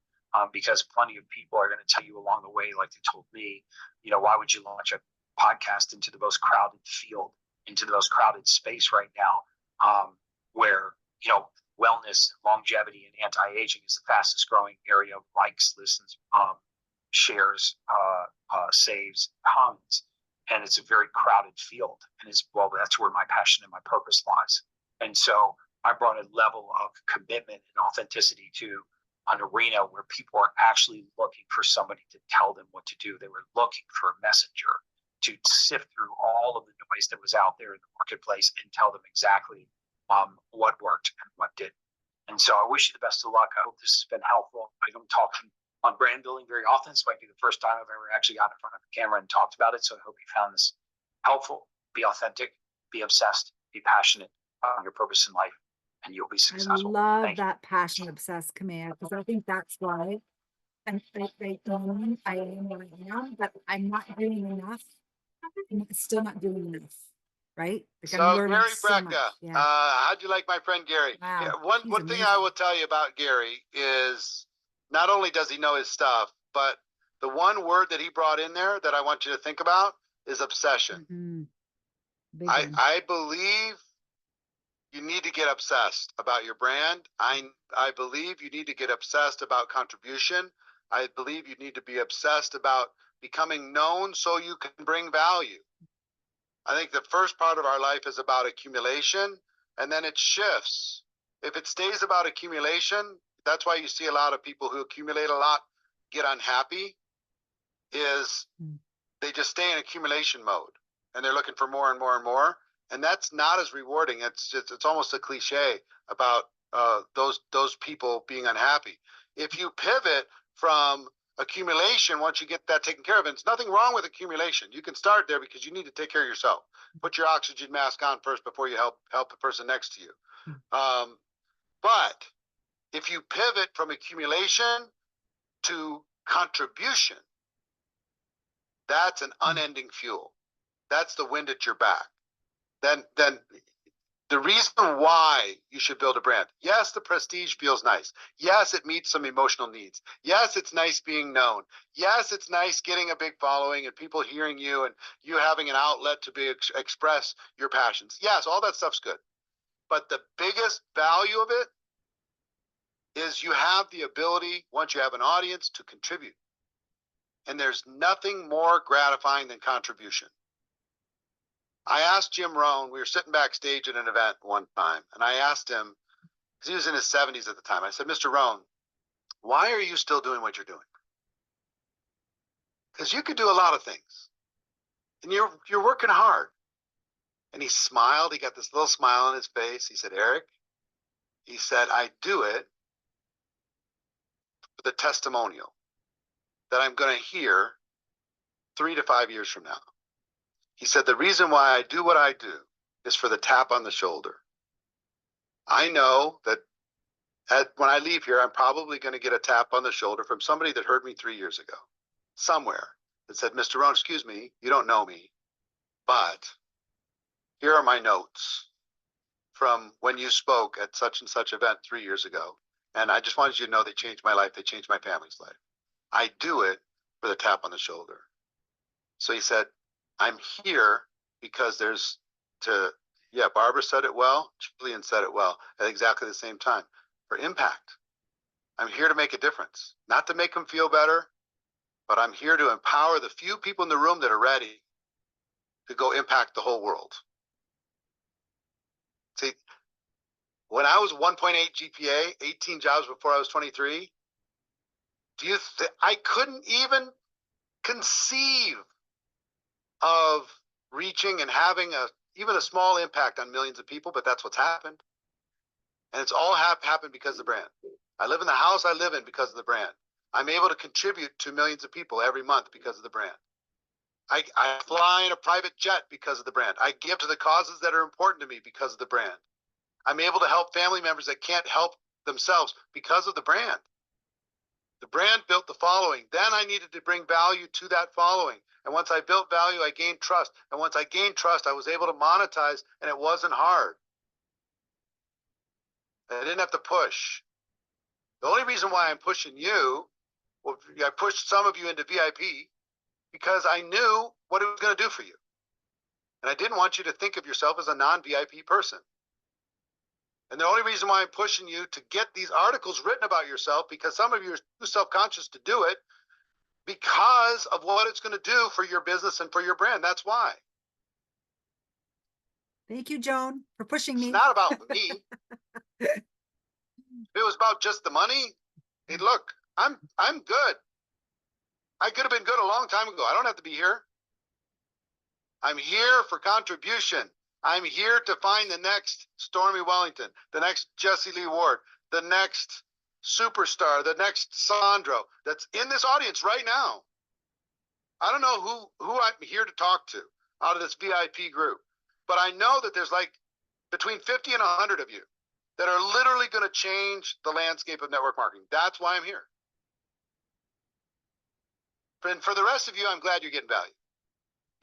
because plenty of people are going to tell you along the way, like they told me, why would you launch a podcast into the most crowded field, into the most crowded space right now, where wellness, longevity, and anti-aging is the fastest growing area of likes, listens, shares, saves, comments. And it's a very crowded field. And that's where my passion and my purpose lies. And so I brought a level of commitment and authenticity to an arena where people are actually looking for somebody to tell them what to do. They were looking for a messenger to sift through all of the noise that was out there in the marketplace and tell them exactly what worked and what didn't. And so I wish you the best of luck. I hope this has been helpful. I don't talk on brand building very often. This might be the first time I've ever actually got in front of a camera and talked about it. So I hope you found this helpful. Be authentic, be obsessed, be passionate on your purpose in life, and you'll be
I
successful.
love
Thank you.
that passion obsessed command, because I think that's why. And I am what I am, but I'm not doing enough. I'm still not doing enough, right? Like I'm
So
learning
Gary
so much.
Brecka,
Yeah.
how'd you like my friend Gary?
Wow,
Yeah,
he's
one thing I
amazing.
will tell you about Gary is not only does he know his stuff, but the one word that he brought in there that I want you to think about is obsession.
Mhm. Big one.
I believe you need to get obsessed about your brand. I believe you need to get obsessed about contribution. I believe you need to be obsessed about becoming known so you can bring value. I think the first part of our life is about accumulation, and then it shifts. If it stays about accumulation, that's why you see a lot of people who accumulate a lot get unhappy, is they just stay in accumulation mode and they're looking for more and more and more. And that's not as rewarding. It's almost a cliche about those people being unhappy. If you pivot from accumulation, once you get that taken care of, and there's nothing wrong with accumulation. You can start there because you need to take care of yourself. Put your oxygen mask on first before you help the person next to you. But if you pivot from accumulation to contribution, that's an unending fuel. That's the wind at your back. Then the reason why you should build a brand. Yes, the prestige feels nice. Yes, it meets some emotional needs. Yes, it's nice being known. Yes, it's nice getting a big following and people hearing you and you having an outlet to express your passions. Yes, all that stuff's good. But the biggest value of it is you have the ability, once you have an audience, to contribute. And there's nothing more gratifying than contribution. I asked Jim Rohn, we were sitting backstage at an event one time, and I asked him, because he was in his 70s at the time, I said, Mr. Rohn, why are you still doing what you're doing? Because you could do a lot of things, and you're working hard. And he smiled. He got this little smile on his face. He said, Eric, he said, I do it for the testimonial that I'm going to hear 3 to 5 years from now. He said, the reason why I do what I do is for the tap on the shoulder. I know that when I leave here, I'm probably going to get a tap on the shoulder from somebody that heard me 3 years ago, somewhere, that said, Mr. Rohn, excuse me, you don't know me, but here are my notes from when you spoke at such and such event 3 years ago. And I just wanted you to know they changed my life. They changed my family's life. I do it for the tap on the shoulder. So he said, I'm here because Barbara said it well, Julian said it well at exactly the same time, for impact. I'm here to make a difference, not to make them feel better, but I'm here to empower the few people in the room that are ready to go impact the whole world. See, when I was 1.8 GPA, 18 jobs before I was 23, I couldn't even conceive of reaching and having even a small impact on millions of people, but that's what's happened. And it's all happened because of the brand. I live in the house I live in because of the brand. I'm able to contribute to millions of people every month because of the brand. I fly in a private jet because of the brand. I give to the causes that are important to me because of the brand. I'm able to help family members that can't help themselves because of the brand. The brand built the following. Then I needed to bring value to that following. And once I built value, I gained trust. And once I gained trust, I was able to monetize, and it wasn't hard. I didn't have to push. The only reason why I'm pushing you, well, I pushed some of you into VIP because I knew what it was going to do for you. And I didn't want you to think of yourself as a non-VIP person. And the only reason why I'm pushing you to get these articles written about yourself, because some of you are too self-conscious to do it, because of what it's going to do for your business and for your brand. That's why.
Thank you, Joan, for pushing
It's
me.
not about me. If it was about just the money, hey, look, I'm good. I could have been good a long time ago. I don't have to be here. I'm here for contribution. I'm here to find the next Stormy Wellington, the next Jesse Lee Ward, the next superstar, the next Sandro that's in this audience right now. I don't know who I'm here to talk to out of this VIP group, but I know that there's like between 50 and 100 of you that are literally going to change the landscape of network marketing. That's why I'm here. And for the rest of you, I'm glad you're getting value.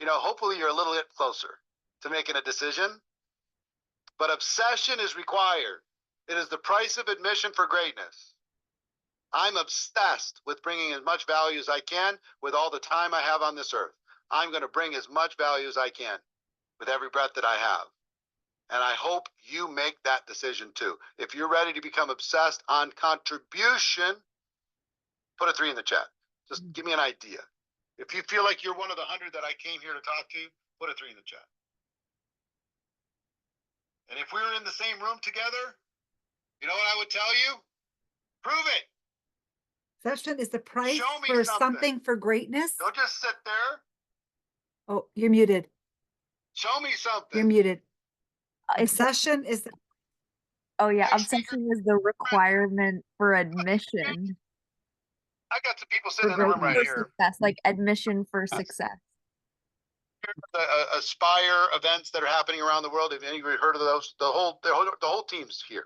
You know, hopefully you're a little bit closer to making a decision, but obsession is required. It is the price of admission for greatness. I'm obsessed with bringing as much value as I can with all the time I have on this earth. I'm going to bring as much value as I can with every breath that I have. And I hope you make that decision too. If you're ready to become obsessed on contribution, put a 3 in the chat. Just give me an idea. If you feel like you're one of the 100 that I came here to talk to, put a 3 in the chat. And if we were in the same room together, you know what I would tell you? Prove it.
Obsession is the price
Show me
for
something.
something for greatness.
Don't just sit there.
Oh, you're muted.
Show me
You're
something.
muted.
It's,
Obsession is the
oh yeah,
Next speaker.
obsession is the requirement for admission
I got some people sitting
For
in the room right
for
here.
success, like admission for success.
The Aspire events that are happening around the world. Have anybody heard of those? The whole team's here.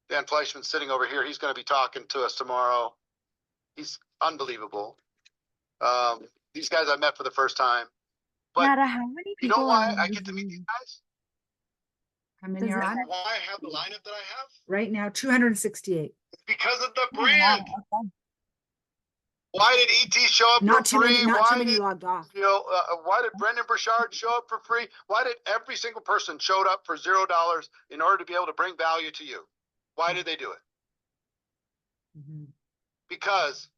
Dan Fleischman's sitting over here. He's going to be talking to us tomorrow. He's unbelievable. These guys I met for the first time. But
Nada, how many
you know
people
why
are on
I
the
get to meet these
Zoom?
guys?
how many
Does
are
it
on?
Why I have the lineup that I have?
Right now, 268.
It's because of the
Oh, wow,
brand.
okay.
Why did ET show up
Not
for
too many,
free?
not
Why
too many
did
logged off.
why did Brendan Burchard show up for free? Why did every single person showed up for $0 in order to be able to bring value to you? Why did they do it?
Mhm.
Because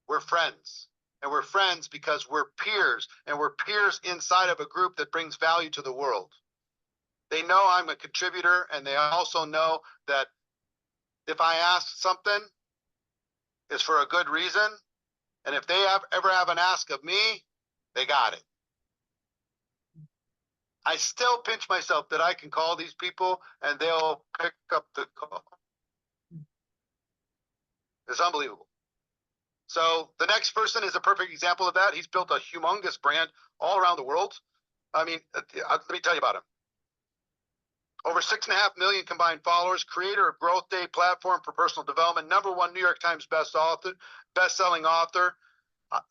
we're friends. And we're friends because we're peers. And we're peers inside of a group that brings value to the world. They know I'm a contributor, and they also know that if I ask something, it's for a good reason. And if they ever have an ask of me, they got it. I still pinch myself that I can call these people and they'll pick up the call. It's unbelievable. So the next person is a perfect example of that. He's built a humongous brand all around the world. I mean, let me tell you about him. Over 6.5 million combined followers, creator of Growth Day platform for personal development, #1 New York Times best-selling author,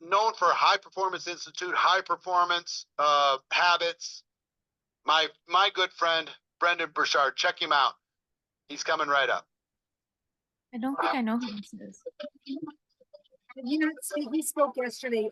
known for High Performance Institute, high performance habits. My good friend, Brendan Burchard, check him out. He's coming right up.
I don't think I know who this is.
You know, he spoke yesterday.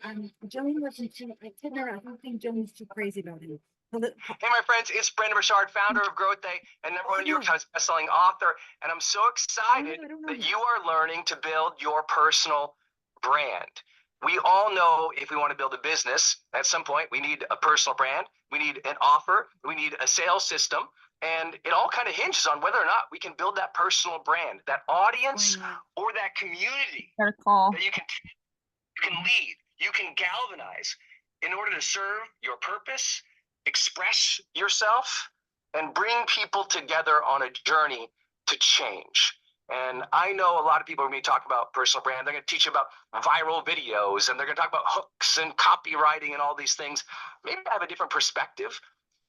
Joan wasn't too, I told her, I don't think Joan was too crazy about him.
Hey, my friends, it's Brendan Burchard, founder of Growth Day and #1 New York Times bestselling author. And I'm so excited
I don't know
that
him.
you are learning to build your personal brand. We all know if we want to build a business, at some point, we need a personal brand, we need an offer, we need a sales system. And it all kind of hinges on whether or not we can build that personal brand, that audience, or that community
Got a call.
that you can lead, you can galvanize in order to serve your purpose, express yourself, and bring people together on a journey to change. And I know a lot of people, when we talk about personal brand, they're going to teach you about viral videos, and they're going to talk about hooks and copywriting and all these things. Maybe I have a different perspective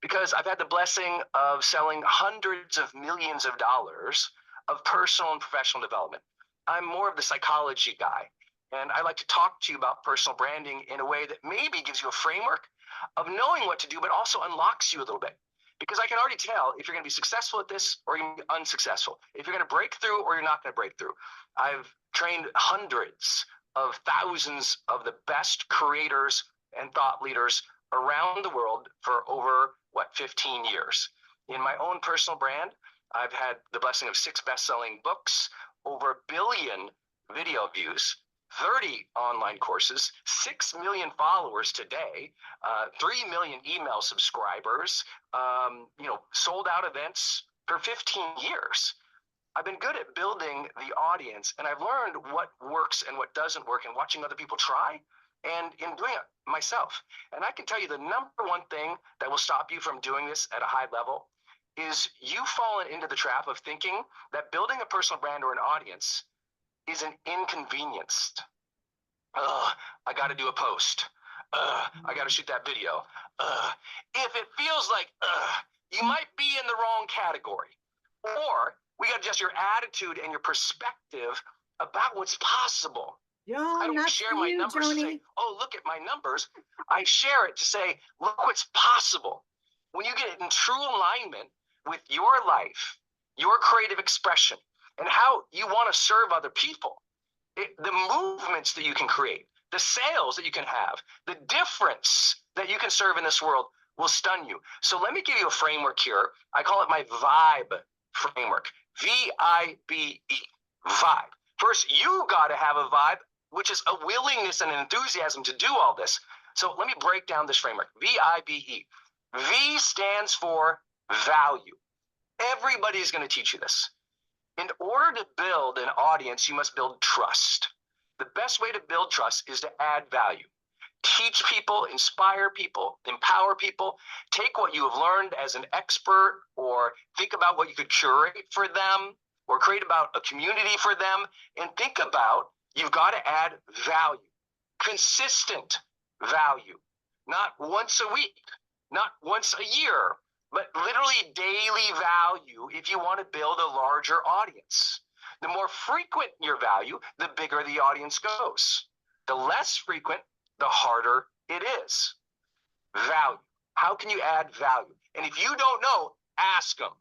because I've had the blessing of selling hundreds of millions of dollars of personal and professional development. I'm more of the psychology guy. And I like to talk to you about personal branding in a way that maybe gives you a framework of knowing what to do, but also unlocks you a little bit. Because I can already tell if you're going to be successful at this or you're going to be unsuccessful, if you're going to break through or you're not going to break through. I've trained hundreds of thousands of the best creators and thought leaders around the world for over, 15 years. In my own personal brand, I've had the blessing of 6 best-selling books, over 1 billion video views, 30 online courses, 6 million followers today, 3 million email subscribers, sold out events for 15 years. I've been good at building the audience, and I've learned what works and what doesn't work, and watching other people try, and in doing it myself. And I can tell you the number one thing that will stop you from doing this at a high level is you've fallen into the trap of thinking that building a personal brand or an audience is an inconvenience. I got to do a post. I got to shoot that video. If it feels like you might be in the wrong category, or we got to adjust your attitude and your perspective about what's possible. I don't share my numbers to say, oh, look at my numbers. I share it to say, look what's possible. When you get in true alignment with your life, your creative expression, and how you want to serve other people, the movements that you can create, the sales that you can have, the difference that you can serve in this world will stun you. So let me give you a framework here. I call it my vibe framework. V-I-B-E, vibe. First, you got to have a vibe, which is a willingness and an enthusiasm to do all this. So let me break down this framework. V-I-B-E. V stands for value. Everybody is going to teach you this. In order to build an audience, you must build trust. The best way to build trust is to add value. Teach people, inspire people, empower people. Take what you have learned as an expert, or think about what you could curate for them, or create about a community for them, and think about you've got to add value, consistent value, not once a week, not once a year, but literally daily value if you want to build a larger audience. The more frequent your value, the bigger the audience goes. The less frequent, the harder it is. Value. How can you add value? And if you don't know, ask them.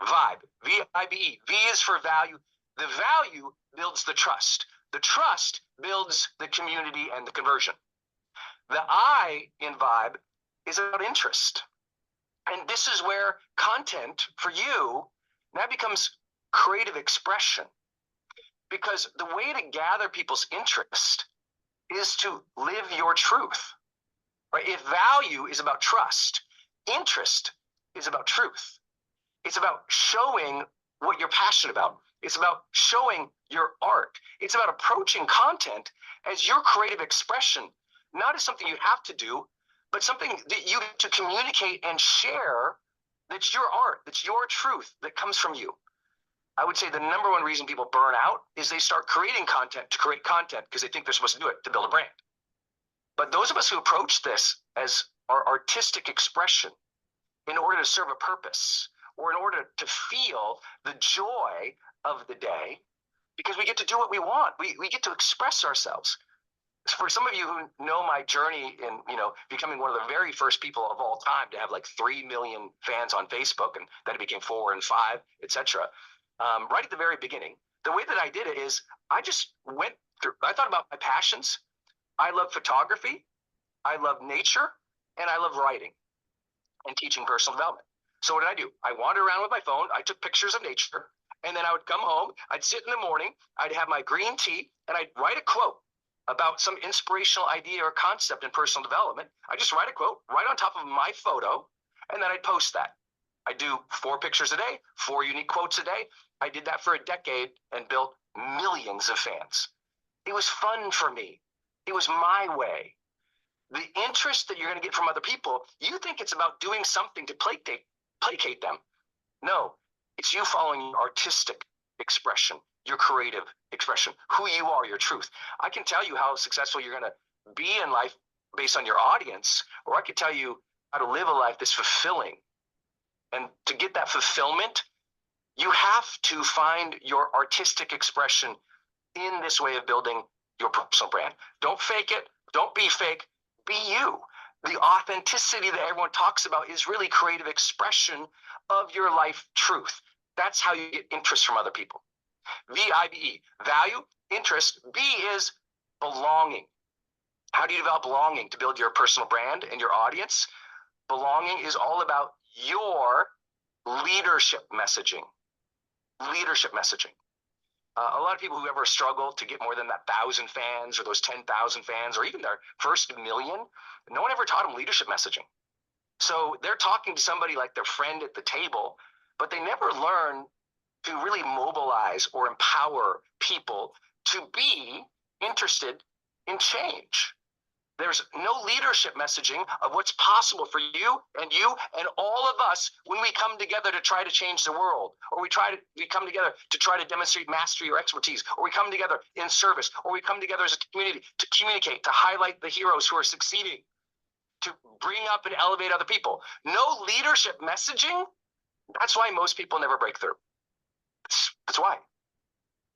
Vibe. V-I-B-E. V is for value. The value builds the trust. The trust builds the community and the conversion. The I in vibe is about interest. And this is where content for you now becomes creative expression. Because the way to gather people's interest is to live your truth. Right? If value is about trust, interest is about truth. It's about showing what you're passionate about. It's about showing your art. It's about approaching content as your creative expression, not as something you have to do, but something that you get to communicate and share that's your art, that's your truth, that comes from you. I would say the number one reason people burn out is they start creating content to create content because they think they're supposed to do it to build a brand. But those of us who approach this as our artistic expression in order to serve a purpose, or in order to feel the joy of the day, because we get to do what we want. We get to express ourselves. For some of you who know my journey in, becoming one of the very first people of all time to have like 3 million fans on Facebook, and then it became 4 and 5, etc. Right at the very beginning, the way that I did it is I just went through, I thought about my passions. I love photography, I love nature, and I love writing and teaching personal development. So what did I do? I wandered around with my phone, I took pictures of nature, and then I would come home, I'd sit in the morning, I'd have my green tea, and I'd write a quote about some inspirational idea or concept in personal development. I just write a quote right on top of my photo, and then I'd post that. I do 4 pictures a day, 4 unique quotes a day. I did that for a decade and built millions of fans. It was fun for me. It was my way. The interest that you're going to get from other people, you think it's about doing something to placate them. No, it's you following your artistic expression, your creative expression, who you are, your truth. I can tell you how successful you're going to be in life based on your audience, or I could tell you how to live a life that's fulfilling. And to get that fulfillment, you have to find your artistic expression in this way of building your personal brand. Don't fake it. Don't be fake. Be you. The authenticity that everyone talks about is really creative expression of your life truth. That's how you get interest from other people. V-I-B-E, value, interest. B is belonging. How do you develop belonging to build your personal brand and your audience? Belonging is all about your leadership messaging. leadership messaging. A lot of people who ever struggle to get more than that 1,000 fans or those 10,000 fans or even their first million, no one ever taught them leadership messaging. So they're talking to somebody like their friend at the table, but they never learn to really mobilize or empower people to be interested in change. There's no leadership messaging of what's possible for you and all of us when we come together to try to change the world, or we come together to try to demonstrate mastery or expertise, or we come together in service, or we come together as a community to communicate, to highlight the heroes who are succeeding, to bring up and elevate other people. No leadership messaging. That's why most people never break through. That's why.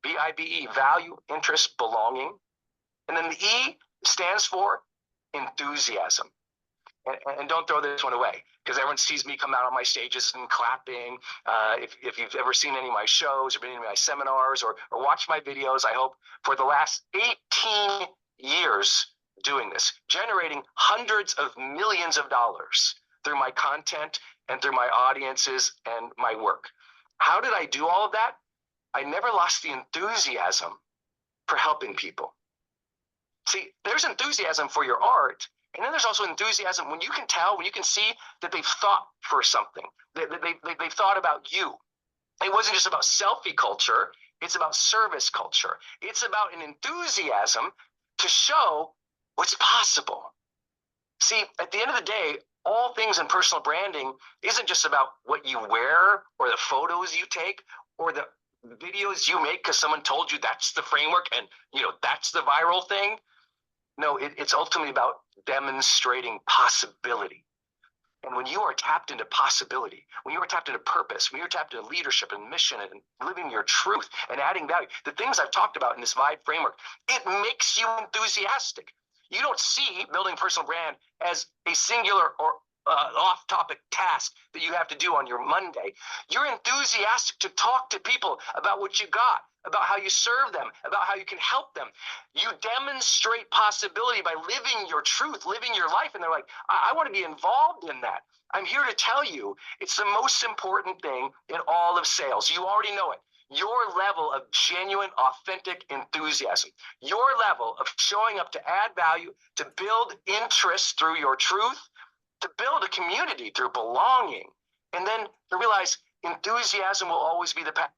VIBE, value, interest, belonging. And then the E stands for enthusiasm. And don't throw this one away, because everyone sees me come out on my stages and clapping. If you've ever seen any of my shows or been in my seminars or watched my videos, I hope for the last 18 years doing this, generating hundreds of millions of dollars through my content and through my audiences and my work. How did I do all of that? I never lost the enthusiasm for helping people. See, there's enthusiasm for your art, and then there's also enthusiasm when you can tell, when you can see that they've thought for something, they've thought about you. It wasn't just about selfie culture, it's about service culture. It's about an enthusiasm to show what's possible. See, at the end of the day, all things in personal branding isn't just about what you wear or the photos you take or the videos you make because someone told you that's the framework and that's the viral thing. No, it's ultimately about demonstrating possibility. And when you are tapped into possibility, when you are tapped into purpose, when you're tapped into leadership and mission and living your truth and adding value, the things I've talked about in this VIBE framework, it makes you enthusiastic. You don't see building a personal brand as a singular or off-topic task that you have to do on your Monday. You're enthusiastic to talk to people about what you got, about how you serve them, about how you can help them. You demonstrate possibility by living your truth, living your life. And they're like, I want to be involved in that. I'm here to tell you it's the most important thing in all of sales. You already know it. Your level of genuine, authentic enthusiasm, your level of showing up to add value, to build interest through your truth, to build a community through belonging, and then to realize enthusiasm will always be the path.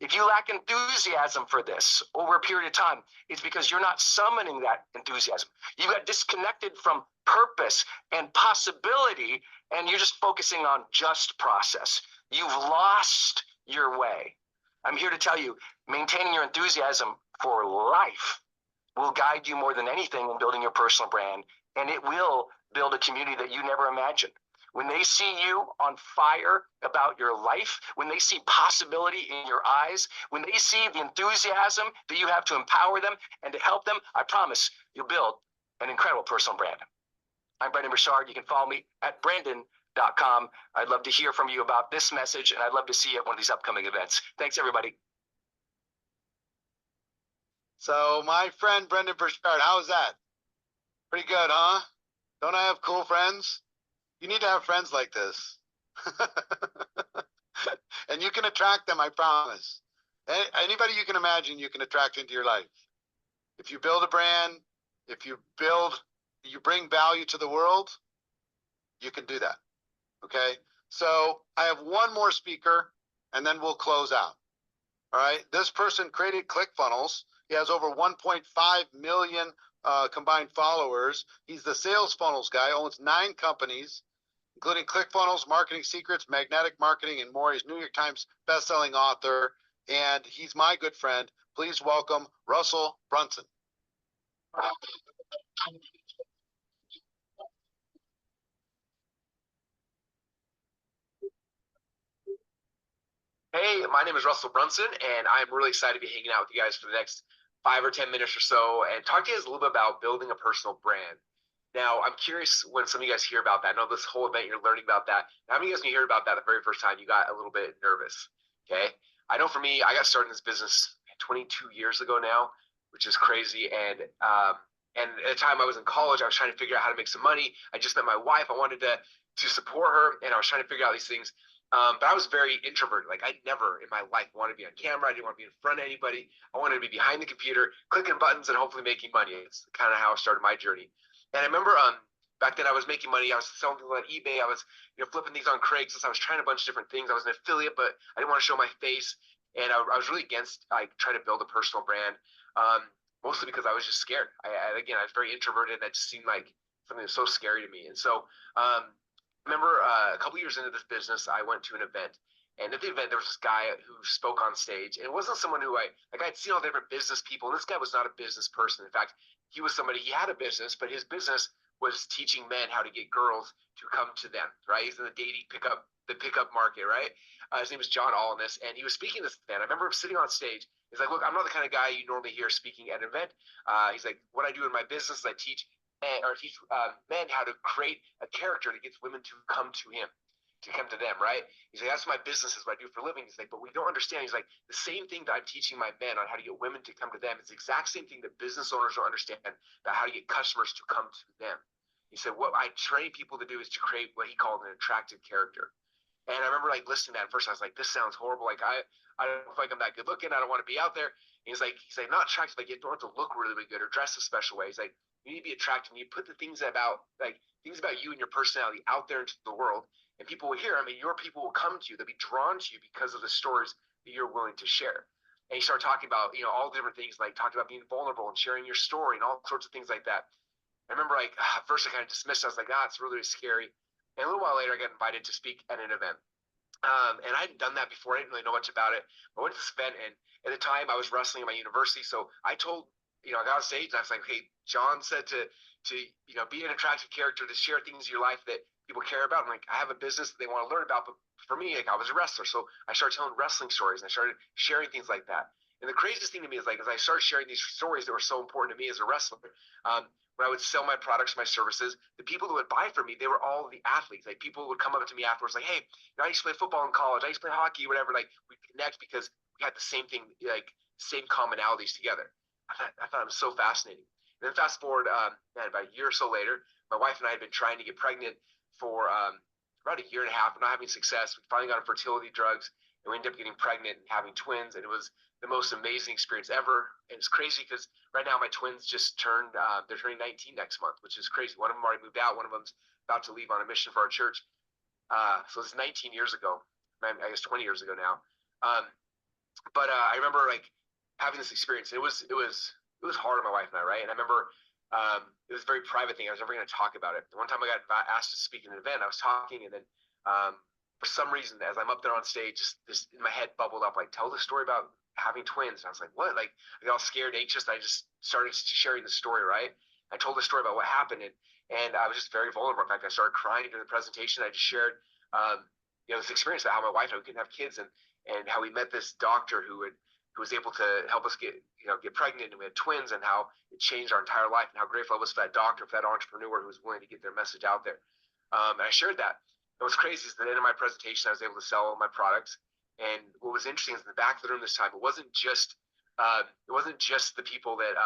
If you lack enthusiasm for this over a period of time, it's because you're not summoning that enthusiasm. You got disconnected from purpose and possibility, and you're just focusing on just process. You've lost your way. I'm here to tell you, maintaining your enthusiasm for life will guide you more than anything in building your personal brand, and it will build a community that you never imagined. When they see you on fire about your life, when they see possibility in your eyes, when they see the enthusiasm that you have to empower them and to help them, I promise you'll build an incredible personal brand. I'm Brendon Burchard. You can follow me at Brendon.com. I'd love to hear from you about this message, and I'd love to see you at one of these upcoming events. Thanks, everybody.
So my friend Brendon Burchard, how's that? Pretty good, huh? Don't I have cool friends? You need to have friends like this. And you can attract them, I promise. Anybody you can imagine, you can attract into your life. If you build a brand, if you bring value to the world, you can do that. Okay? So I have one more speaker, and then we'll close out. All right? This person created ClickFunnels. He has over 1.5 million combined followers. He's the sales funnels guy, owns 9 companies, including ClickFunnels, Marketing Secrets, Magnetic Marketing, and more. He's New York Times bestselling author, and he's my good friend. Please welcome Russell Brunson.
Hey, my name is Russell Brunson, and I'm really excited to be hanging out with you guys for the next 5 or 10 minutes or so and talk to you guys a little bit about building a personal brand. Now, I'm curious when some of you guys hear about that. I know this whole event, you're learning about that. How many of you guys, when you heard about that the very first time, you got a little bit nervous? Okay. I know for me, I got started in this business 22 years ago now, which is crazy. And at the time I was in college, I was trying to figure out how to make some money. I just met my wife. I wanted to support her, and I was trying to figure out these things. But I was very introverted. Like I never in my life wanted to be on camera. I didn't want to be in front of anybody. I wanted to be behind the computer, clicking buttons and hopefully making money. It's kind of how I started my journey. And I remember back then I was making money. I was selling things on eBay. I was flipping these on Craigslist. I was trying a bunch of different things. I was an affiliate, but I didn't want to show my face. And I was really against like trying to build a personal brand, mostly because I was just scared. Again, I was very introverted. That just seemed like something that was so scary to me. And so remember a couple years into this business, I went to an event, and at the event there was this guy who spoke on stage, and it wasn't someone who I'd seen all the different business people, and this guy was not a business person. In fact, he was somebody, he had a business, but his business was teaching men how to get girls to come to them, right? He's in the dating pickup market, right? His name was John Allness, and he was speaking this event. I remember him sitting on stage. He's like, look, I'm not the kind of guy you normally hear speaking at an event. He's like, what I do in my business is I teach men how to create a character that gets women to come to him, to come to them, right? He's like, that's my business, is what I do for a living. He's like, but we don't understand. He's like, the same thing that I'm teaching my men on how to get women to come to them is the exact same thing that business owners don't understand about how to get customers to come to them. He said, what I train people to do is to create what he called an attractive character. And I remember like listening to that at first. I was like, this sounds horrible. Like I don't feel like I'm that good looking. I don't want to be out there. And he's like, not attractive. Like you don't have to look really, really good or dress a special way. He's like, you need to be attractive. You put the things about you and your personality out there into the world, and people will hear. I mean, your people will come to you. They'll be drawn to you because of the stories that you're willing to share. And he started talking about, all the different things, like talking about being vulnerable and sharing your story and all sorts of things like that. I remember at first I kind of dismissed it. I was like, it's really, really scary. And a little while later, I got invited to speak at an event. And I hadn't done that before. I didn't really know much about it. I went to this event, and at the time I was wrestling at my university. So I told, I got on stage and I was like, hey, John said to be an attractive character, to share things in your life that people care about. I'm like, I have a business that they want to learn about, but for me, I was a wrestler. So I started telling wrestling stories and I started sharing things like that. And the craziest thing to me is as I started sharing these stories that were so important to me as a wrestler, when I would sell my products, my services, the people who would buy from me, they were all the athletes. Like people would come up to me afterwards, like, hey, I used to play football in college. I used to play hockey, whatever. Like we connect because we had the same thing, same commonalities together. I thought it was so fascinating. And then fast forward, about a year or so later, my wife and I had been trying to get pregnant for about a year and a half, not having success. We finally got on fertility drugs, and we ended up getting pregnant and having twins. And it was the most amazing experience ever. And it's crazy because right now my twins just turned, they're turning 19 next month, which is crazy. One of them already moved out. One of them's about to leave on a mission for our church. So it's 19 years ago, I guess 20 years ago now. But I remember having this experience. It was hard on my wife and I, right? And I remember it was a very private thing. I was never going to talk about it. One time I got asked to speak at an event. I was talking, and then for some reason, as I'm up there on stage, just this in my head bubbled up, tell the story about having twins. And I was like, what? I got all scared, anxious. I just started sharing the story, right? I told the story about what happened, and I was just very vulnerable. In fact, I started crying during the presentation. I just shared, this experience about how my wife and I couldn't have kids, and how we met this doctor who was able to help us get pregnant, and we had twins, and how it changed our entire life, and how grateful I was for that doctor, for that entrepreneur who was willing to get their message out there. And I shared that. And what's crazy is at the end of my presentation, I was able to sell my products. And what was interesting is in the back of the room this time, it wasn't just the people that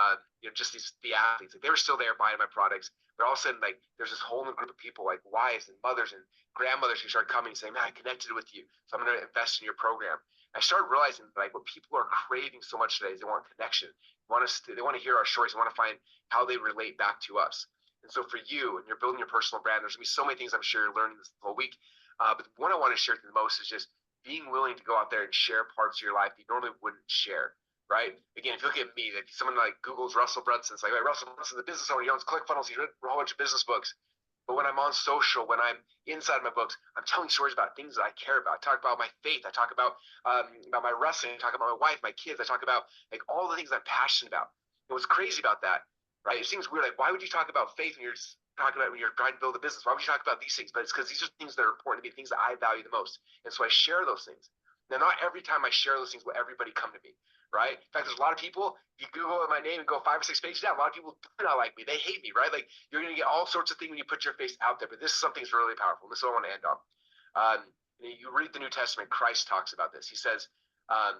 just the athletes. They were still there buying my products. But all of a sudden, there's this whole new group of people, like wives and mothers and grandmothers, who started coming and saying, man, I connected with you, so I'm going to invest in your program. I started realizing what people are craving so much today is they want connection. They want to hear our stories. They want to find how they relate back to us. And so for you, and you're building your personal brand, there's going to be so many things I'm sure you're learning this whole week. But the one I want to share with you the most is just being willing to go out there and share parts of your life that you normally wouldn't share, right? Again, if you look at me, someone Google's Russell Brunson, it's Russell Brunson, the business owner, he owns ClickFunnels, he's written a whole bunch of business books. But when I'm on social, when I'm inside my books, I'm telling stories about things that I care about. I talk about my faith. I talk about my wrestling. I talk about my wife, my kids. I talk about all the things I'm passionate about. And what's crazy about that, right? It seems weird. Why would you talk about faith when you're talking about when you're trying to build a business? Why would you talk about these things? But it's because these are things that are important to me, things that I value the most. And so I share those things. Now, not every time I share those things will everybody come to me, right? In fact, there's a lot of people, you Google my name and go 5 or 6 pages down, a lot of people do not like me. They hate me, right? You're going to get all sorts of things when you put your face out there, but this is something that's really powerful. This is what I want to end on. You read the New Testament, Christ talks about this. He says that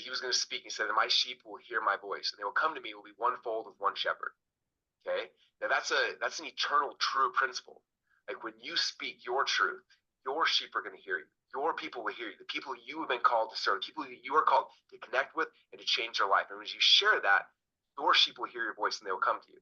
he was going to speak. He said that my sheep will hear my voice, and they will come to me, will be one fold with one shepherd. Okay? Now that's an eternal true principle. When you speak your truth, your sheep are going to hear you. Your people will hear you. The people you have been called to serve, the people you are called to connect with and to change their life. And as you share that, your sheep will hear your voice and they will come to you.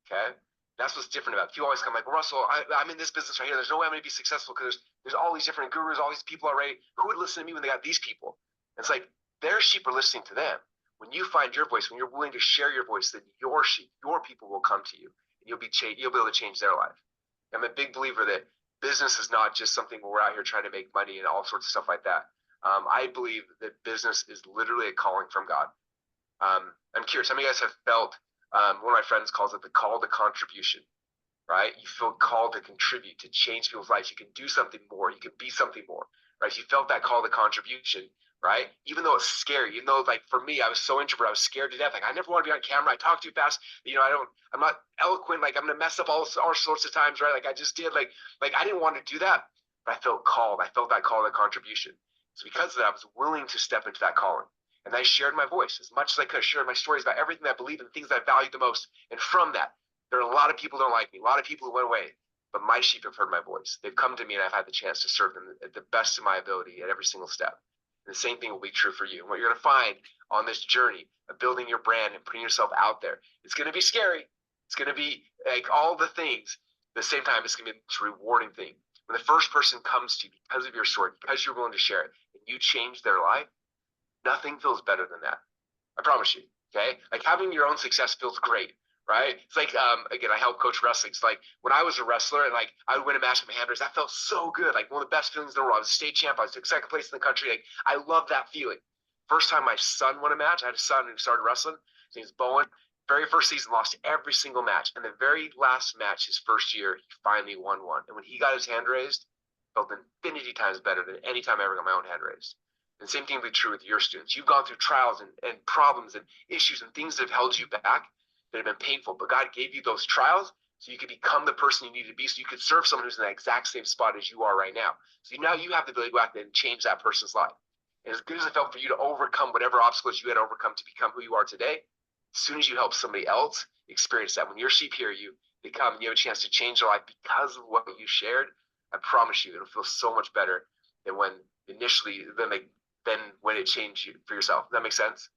Okay? That's what's different about it. People always come like, well, Russell, I'm in this business right here. There's no way I'm going to be successful because there's all these different gurus, all these people already. Who would listen to me when they got these people? And it's like their sheep are listening to them. When you find your voice, when you're willing to share your voice, then your sheep, your people will come to you, and you'll be able to change their life. I'm a big believer that business is not just something where we're out here trying to make money and all sorts of stuff like that. I believe that business is literally a calling from God. I'm curious, how many of you guys have felt, one of my friends calls it the call to contribution, right? You feel called to contribute, to change people's lives. You can do something more. You can be something more, right? If you felt that call to contribution, right? Even though it's scary, even though like for me, I was so introverted, I was scared to death. Like I never want to be on camera. I talk too fast. I'm not eloquent. Like I'm going to mess up all sorts of times, right? Like I just did like I didn't want to do that, but I felt called. I felt that call to contribution. So because of that, I was willing to step into that calling. And I shared my voice as much as I could. I shared my stories about everything I believe in, things I valued the most. And from that, there are a lot of people who don't like me, a lot of people who went away, but my sheep have heard my voice. They've come to me and I've had the chance to serve them at the best of my ability at every single step. And the same thing will be true for you. And what you're going to find on this journey of building your brand and putting yourself out there, it's going to be scary. It's going to be like all the things. At the same time, it's going to be the most rewarding thing. When the first person comes to you because of your story, because you're willing to share it, and you change their life, nothing feels better than that. I promise you. Okay. Like having your own success feels great, right? It's like, again, I help coach wrestling. It's like when I was a wrestler and like I would win a match with my hand raised, that felt so good. Like one of the best feelings in the world. I was a state champ. I took second place in the country. Like I love that feeling. First time my son won a match, I had a son who started wrestling. His name's Bowen. Very first season, lost every single match. And the very last match, his first year, he finally won one. And when he got his hand raised, it felt infinity times better than any time I ever got my own hand raised. And the same thing will be true with your students. You've gone through trials and problems and issues and things that have held you back that have been painful. But God gave you those trials so you could become the person you need to be, so you could serve someone who's in the exact same spot as you are right now. So now you have the ability to go out there and change that person's life. And as good as it felt for you to overcome whatever obstacles you had to overcome to become who you are today, as soon as you help somebody else experience that, when your sheep hear you, they come and you have a chance to change their life because of what you shared, I promise you it'll feel so much better than when when it changed you for yourself. Does that make sense?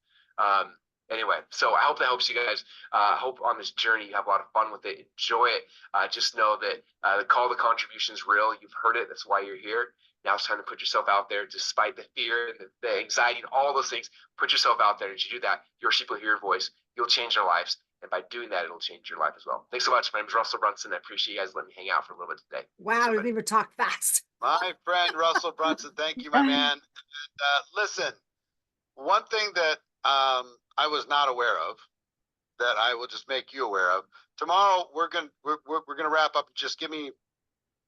Anyway, so I hope that helps you guys. I hope on this journey you have a lot of fun with it. Enjoy it. Just know that the call to contribution is real. You've heard it. That's why you're here. Now it's time to put yourself out there, despite the fear, the anxiety, and all those things. Put yourself out there. And as you do that, your sheep will hear your voice. You'll change their lives. And by doing that, it'll change your life as well. Thanks so much. My name is Russell Brunson. I appreciate you guys letting me hang out for a little bit today.
Wow, we never talk fast.
My friend Russell Brunson, thank you, my man. Listen, one thing that I was not aware of, that I will just make you aware of. Tomorrow we're gonna wrap up. Just give me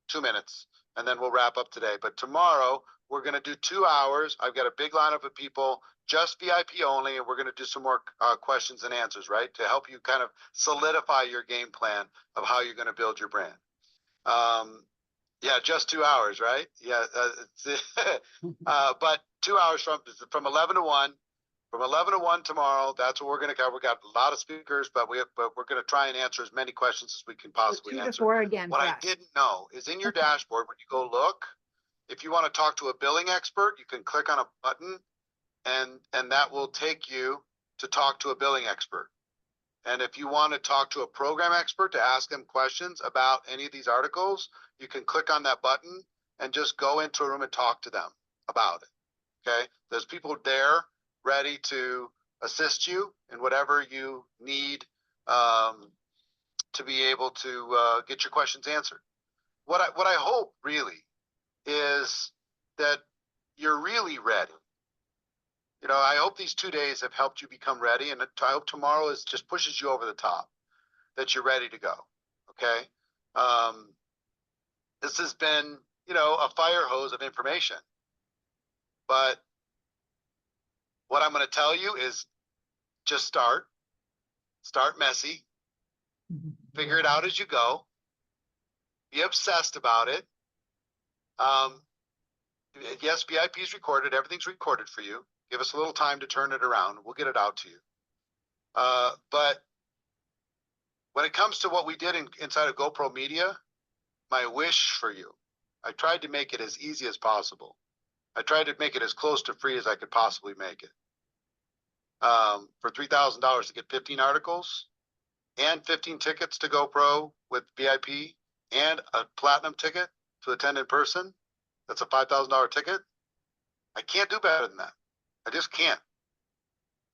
2 minutes, and then we'll wrap up today. But tomorrow we're gonna do 2 hours. I've got a big lineup of people, just VIP only, and we're gonna do some more questions and answers, right, to help you kind of solidify your game plan of how you're gonna build your brand. Yeah, just 2 hours, right? Yeah, but 2 hours from 11 to 1. From 11 to 1 tomorrow, that's what we're going to cover. We got a lot of speakers, but we're going to try and answer as many questions as we can possibly
2 to
answer.
4 again.
What I
for us.
didn't know is in your dashboard, when you go look, if you want to talk to a billing expert, you can click on a button and that will take you to talk to a billing expert. And if you want to talk to a program expert to ask them questions about any of these articles, you can click on that button and just go into a room and talk to them about it. Okay. There's people there ready to assist you in whatever you need to be able to get your questions answered. What I hope really is that you're really ready. You know, I hope these 2 days have helped you become ready, and I hope tomorrow just pushes you over the top, that you're ready to go. Okay. This has been, a fire hose of information, but what I'm going to tell you is just start messy, figure it out as you go, be obsessed about it. Yes, VIP is recorded. Everything's recorded for you. Give us a little time to turn it around. We'll get it out to you. But when it comes to what we did inside of GoPro Media, my wish for you I tried to make it as easy as possible. I tried to make it as close to free as I could possibly make it. For $3,000 to get 15 articles and 15 tickets to GoPro with VIP and a platinum ticket to attend in person. That's a $5,000 ticket. I can't do better than that. I just can't.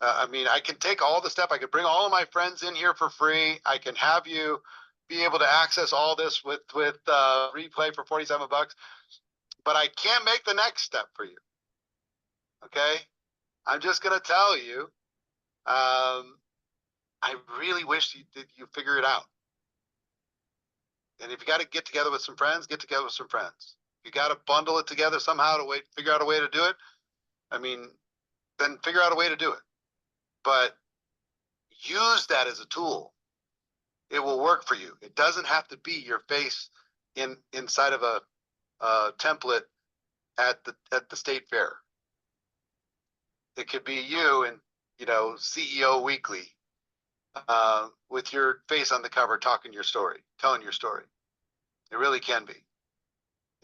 I mean, I can take all the stuff. I could bring all of my friends in here for free. I can have you be able to access all this with replay for 47 bucks, but I can't make the next step for you. Okay. I'm just going to tell you, I really wish you figure it out. And if you got to get together with some friends, get together with some friends. If you got to bundle it together somehow to figure out a way to do it. I mean, then figure out a way to do it. But use that as a tool. It will work for you. It doesn't have to be your face inside of a template at the state fair. It could be you and, CEO Weekly, with your face on the cover, telling your story. It really can be.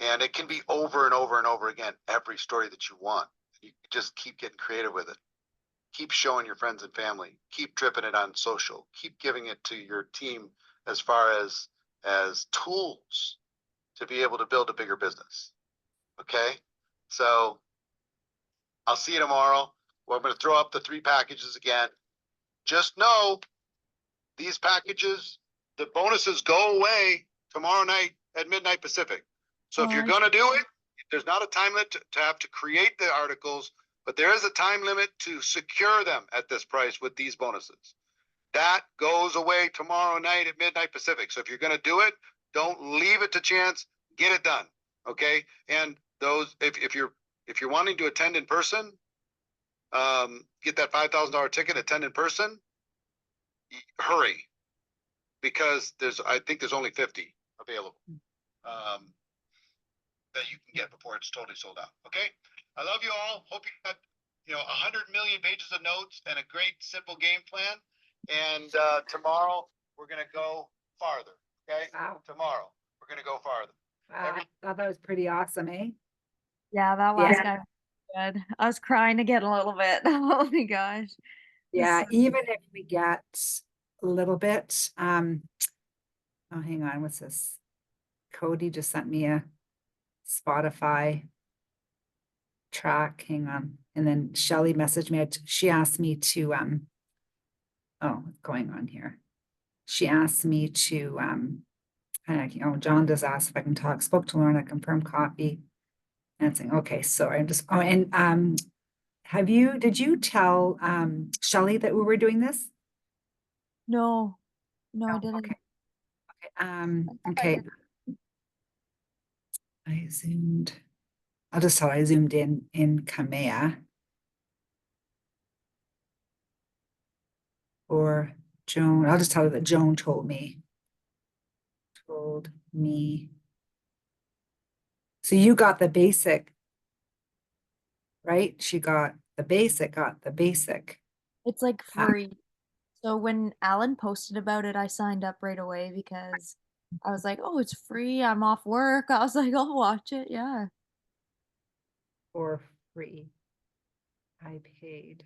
And it can be over and over and over again, every story that you want. You just keep getting creative with it. Keep showing your friends and family. Keep dripping it on social. Keep giving it to your team as far as tools to be able to build a bigger business. Okay? So I'll see you tomorrow. We're going to throw up the 3 packages again. Just know these packages, the bonuses go away tomorrow night at midnight Pacific. So if you're going to do it, there's not a time limit to have to create the articles, but there is a time limit to secure them at this price with these bonuses. That goes away tomorrow night at midnight Pacific. So if you're going to do it, don't leave it to chance. Get it done. Okay. And those, if you're wanting to attend in person, get that $5,000 ticket, attend in person, hurry, because I think there's only 50 available. That you can get before it's totally sold out. Okay. I love you all. Hope you got, 100 million pages of notes and a great simple game plan. And tomorrow we're going to go farther. Okay.
Wow.
Tomorrow we're going to go farther.
Wow. I thought that was pretty awesome, eh?
Yeah, that last guy was good. I was crying again a little bit. Oh my gosh.
Yeah,
So-
even if we get a little bit, oh, hang on, what's this? Cody just sent me a Spotify track, hang on. And then Shelly messaged me, she asked me to, oh, what's going on here? She asked me to, John does ask if I can talk, spoke to Lorna, confirm copy. And saying, okay, so I'm just, did you tell Shelly that we were doing this?
No, I
No,
didn't.
okay.
I
Okay.
did.
I'll just tell her I zoomed in Kamea. Or Joan, I'll just tell her that Joan told me. So you got the basic, right? She got the basic,
It's like free. So when Alan posted about it, I signed up right away because I was like, oh, it's free. I'm off work. I was like, I'll watch it. Yeah.
for free. I paid.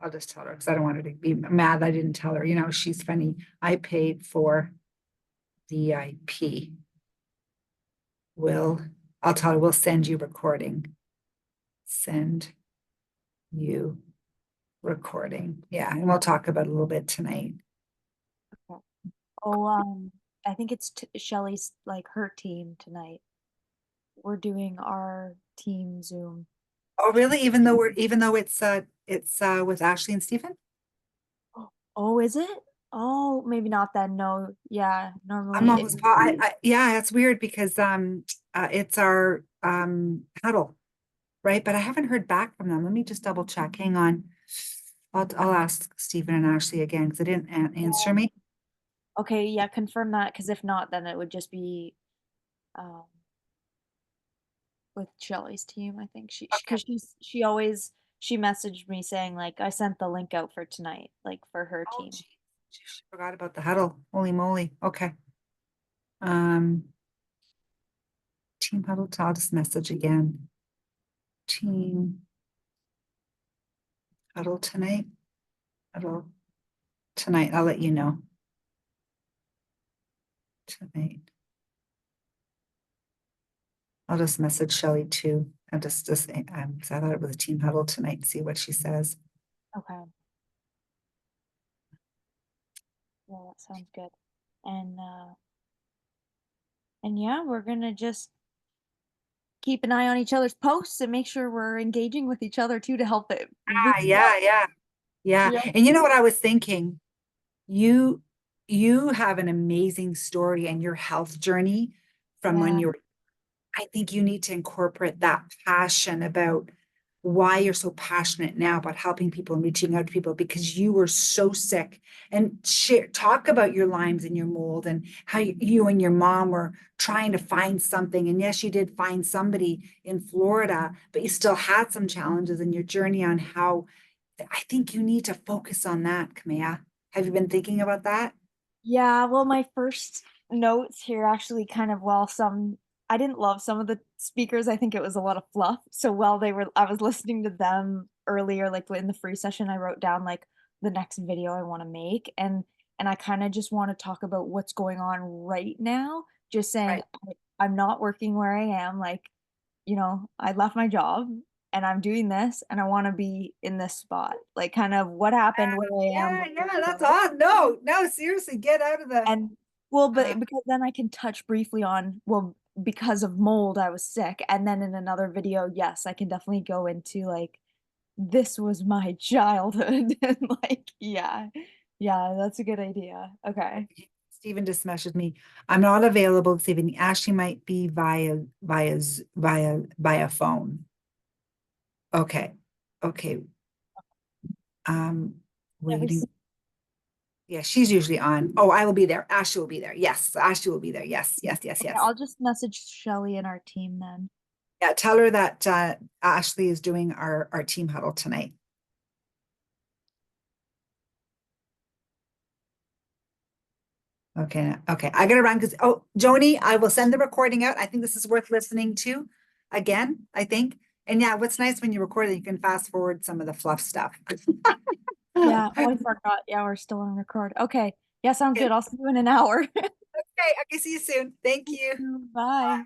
I'll just tell her because I don't want her to be mad that I didn't tell her. She's funny. I paid for VIP. I'll tell her we'll send you recording. Send you recording. Yeah, and we'll talk about it a little bit tonight.
Okay. Oh, I think it's Shelly's, like, her team tonight. We're doing our team Zoom.
Oh, really? Even though it's with Ashley and Stephen?
Oh, is it? Oh, maybe not then. No. Yeah, normally
I'm almost yeah, that's weird because it's our huddle, right? But I haven't heard back from them. Let me just double check. Hang on. I'll ask Stephen and Ashley again because they didn't answer me.
Okay, yeah, confirm that, because if not, then it would just be with Shelly's team. I think because she messaged me saying, like, I sent the link out for tonight, like, for her
Oh,
team.
geez. She forgot about the huddle. Holy moly. Okay. Team huddle, I'll just message again. Team huddle tonight. Huddle tonight. I'll let you know. Tonight. I'll just message Shelley too. And just 'cause I thought it was a team huddle tonight, see what she says.
Okay. Yeah, that sounds good. And yeah, we're gonna just keep an eye on each other's posts and make sure we're engaging with each other too to help it.
Yeah.
Yeah.
And you know what I was thinking? You have an amazing story and your health journey from when
Yeah.
you were, I think you need to incorporate that passion about why you're so passionate now about helping people and reaching out to people, because you were so sick, and talk about your Lyme's and your mold and how you and your mom were trying to find something. And yes, you did find somebody in Florida, but you still had some challenges in your journey on how. I think you need to focus on that, Kamea. Have you been thinking about that?
Yeah, well, my first notes here actually kind of, well, I didn't love some of the speakers. I think it was a lot of fluff. So while I was listening to them earlier, like in the free session, I wrote down like the next video I want to make, and I kind of just want to talk about what's going on right now. Just saying,
Right.
I'm not working where I am. Like, I left my job and I'm doing this, and I want to be in this spot. Like, kind of what happened where I am.
Yeah, that's odd. No, seriously, get out of the.
And well,
Uh,
but because then I can touch briefly on, well, because of mold, I was sick. And then in another video, yes, I can definitely go into like, this was my childhood. And like, yeah, that's a good idea. Okay.
Stephen just messaged me. I'm not available this evening. Ashley might be via phone. Okay. Waiting. Yeah, she's usually on. Oh, I will be there. Ashley will be there. Yes, Ashley will be there. Yes.
Okay, I'll just message Shelly and our team then.
Yeah, tell her that Ashley is doing our team huddle tonight. Okay. I gotta run because Joni, I will send the recording out. I think this is worth listening to again, I think. And yeah, what's nice when you record it, you can fast forward some of the fluff stuff.
Yeah. Oh, I forgot. Yeah, we're still on record. Okay. Yeah, sounds good. I'll see you in an hour.
Okay, see you soon. Thank you.
Bye.